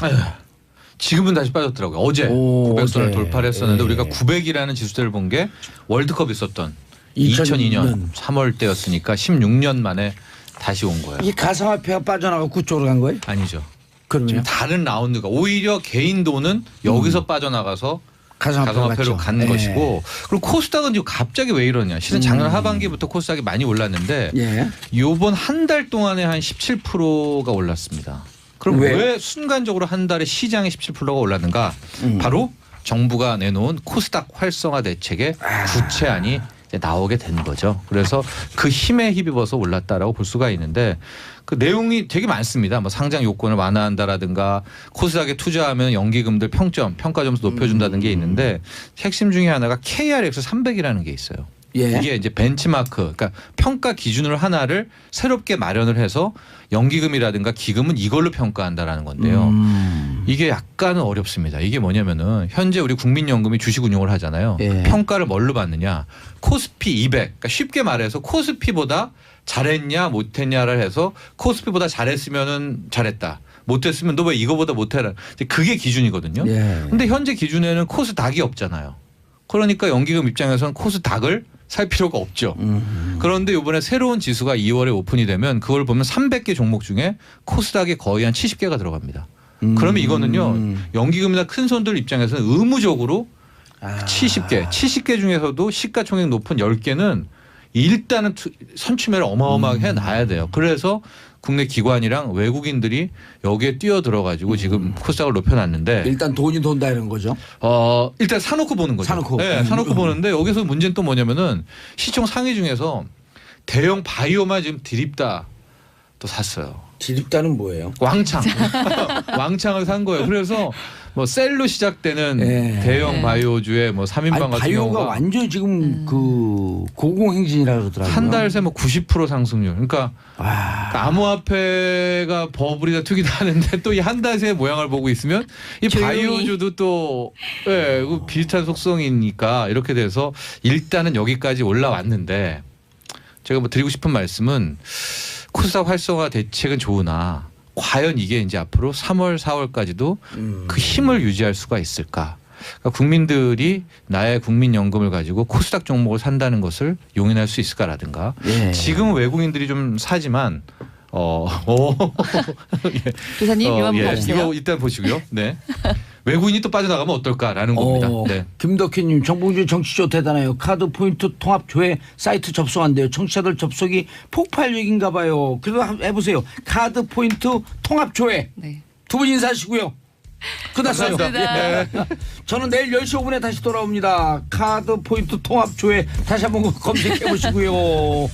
지금은 다시 빠졌더라고요. 어제 오, 900선을 어제. 돌파를 했었는데 예. 우리가 900이라는 지수대를 본 게 월드컵 있었던 2002년 3월 때였으니까 16년 만에 다시 온 거예요. 이게 가상화폐가 빠져나가고 그쪽으로 간 거예요? 아니죠. 그러면 지금 다른 라운드가 오히려 개인 돈은 여기서 빠져나가서 가상화폐로 간 예. 것이고 그리고 코스닥은 지금 갑자기 왜 이러냐. 실은 작년 하반기부터 코스닥이 많이 올랐는데 예. 요번 한 달 동안에 한 17%가 올랐습니다. 그럼 왜 순간적으로 한 달에 시장에 17%가 올랐는가? 바로 정부가 내놓은 코스닥 활성화 대책의 구체안이 이제 나오게 된 거죠. 그래서 그 힘에 힘입어서 올랐다라고 볼 수가 있는데 그 내용이 되게 많습니다. 뭐 상장 요건을 완화한다라든가 코스닥에 투자하면 연기금들 평점, 평가 점수 높여준다는 게 있는데 핵심 중에 하나가 KRX 300이라는 게 있어요. 예. 이게 이제 벤치마크, 그러니까 평가 기준을 하나를 새롭게 마련을 해서 연기금이라든가 기금은 이걸로 평가한다라는 건데요. 이게 약간은 어렵습니다. 이게 뭐냐면은 현재 우리 국민연금이 주식 운용을 하잖아요. 예. 평가를 뭘로 받느냐? 코스피 200. 그러니까 쉽게 말해서 코스피보다 잘했냐 못했냐를 해서 코스피보다 잘했으면은 잘했다. 못했으면 너 왜 이거보다 못해라. 이제 그게 기준이거든요. 예. 근데 현재 기준에는 코스닥이 없잖아요. 그러니까 연기금 입장에서는 코스닥을 살 필요가 없죠. 그런데 이번에 새로운 지수가 2월에 오픈이 되면 그걸 보면 300개 종목 중에 코스닥이 거의 한 70개가 들어갑니다. 그러면 이거는요. 연기금이나 큰 손들 입장에서는 의무적으로 70개 중에서도 시가총액 높은 10개는 일단은 선취매를 어마어마하게 해놔야 돼요. 그래서 국내 기관이랑 외국인들이 여기에 뛰어들어가지고 지금 코스닥을 높여놨는데 일단 돈이 돈다 이런 거죠. 일단 사놓고 보는 거죠. 사놓고. 네, 사놓고 보는데 여기서 문제는 또 뭐냐면은 시총 상위 중에서 대형 바이오만 지금 드립다 또 샀어요. 디립다는 뭐예요? 왕창. 왕창을 산 거예요. 그래서 뭐 셀로 시작되는 예. 대형 바이오주의 뭐 3인방 아니, 같은 바이오가 경우가 완전 지금 그 고공행진이라 그러더라고요. 한 달 새 뭐 90% 상승률. 그러니까 암호화폐가 버블이다 투기다 하는데 또 이 한 달 새 모양을 보고 있으면 이 조용히. 바이오주도 또 예, 비슷한 속성이니까 이렇게 돼서 일단은 여기까지 올라왔는데 제가 뭐 드리고 싶은 말씀은 코스닥 활성화 대책은 좋으나 과연 이게 이제 앞으로 3월, 4월까지도 그 힘을 유지할 수가 있을까? 그러니까 국민들이 나의 국민연금을 가지고 코스닥 종목을 산다는 것을 용인할 수 있을까라든가. 예. 지금 외국인들이 좀 사지만 예. 기사님 이거 한번 봐주세요. 이거 일단 보시고요. 네. 외국인이 또 빠져나가면 어떨까라는 겁니다. 네. 김덕희님, 정봉준 정치쇼 대단해요. 카드 포인트 통합 조회 사이트 접속한대요. 청취자들 접속이 폭발력인가 봐요. 그래도 한번 해보세요. 카드 포인트 통합 조회. 네. 두 분 인사하시고요. 끝났어요. 감사합니다. 예. 저는 내일 10시 5분에 다시 돌아옵니다. 카드 포인트 통합 조회 다시 한번 검색해 보시고요.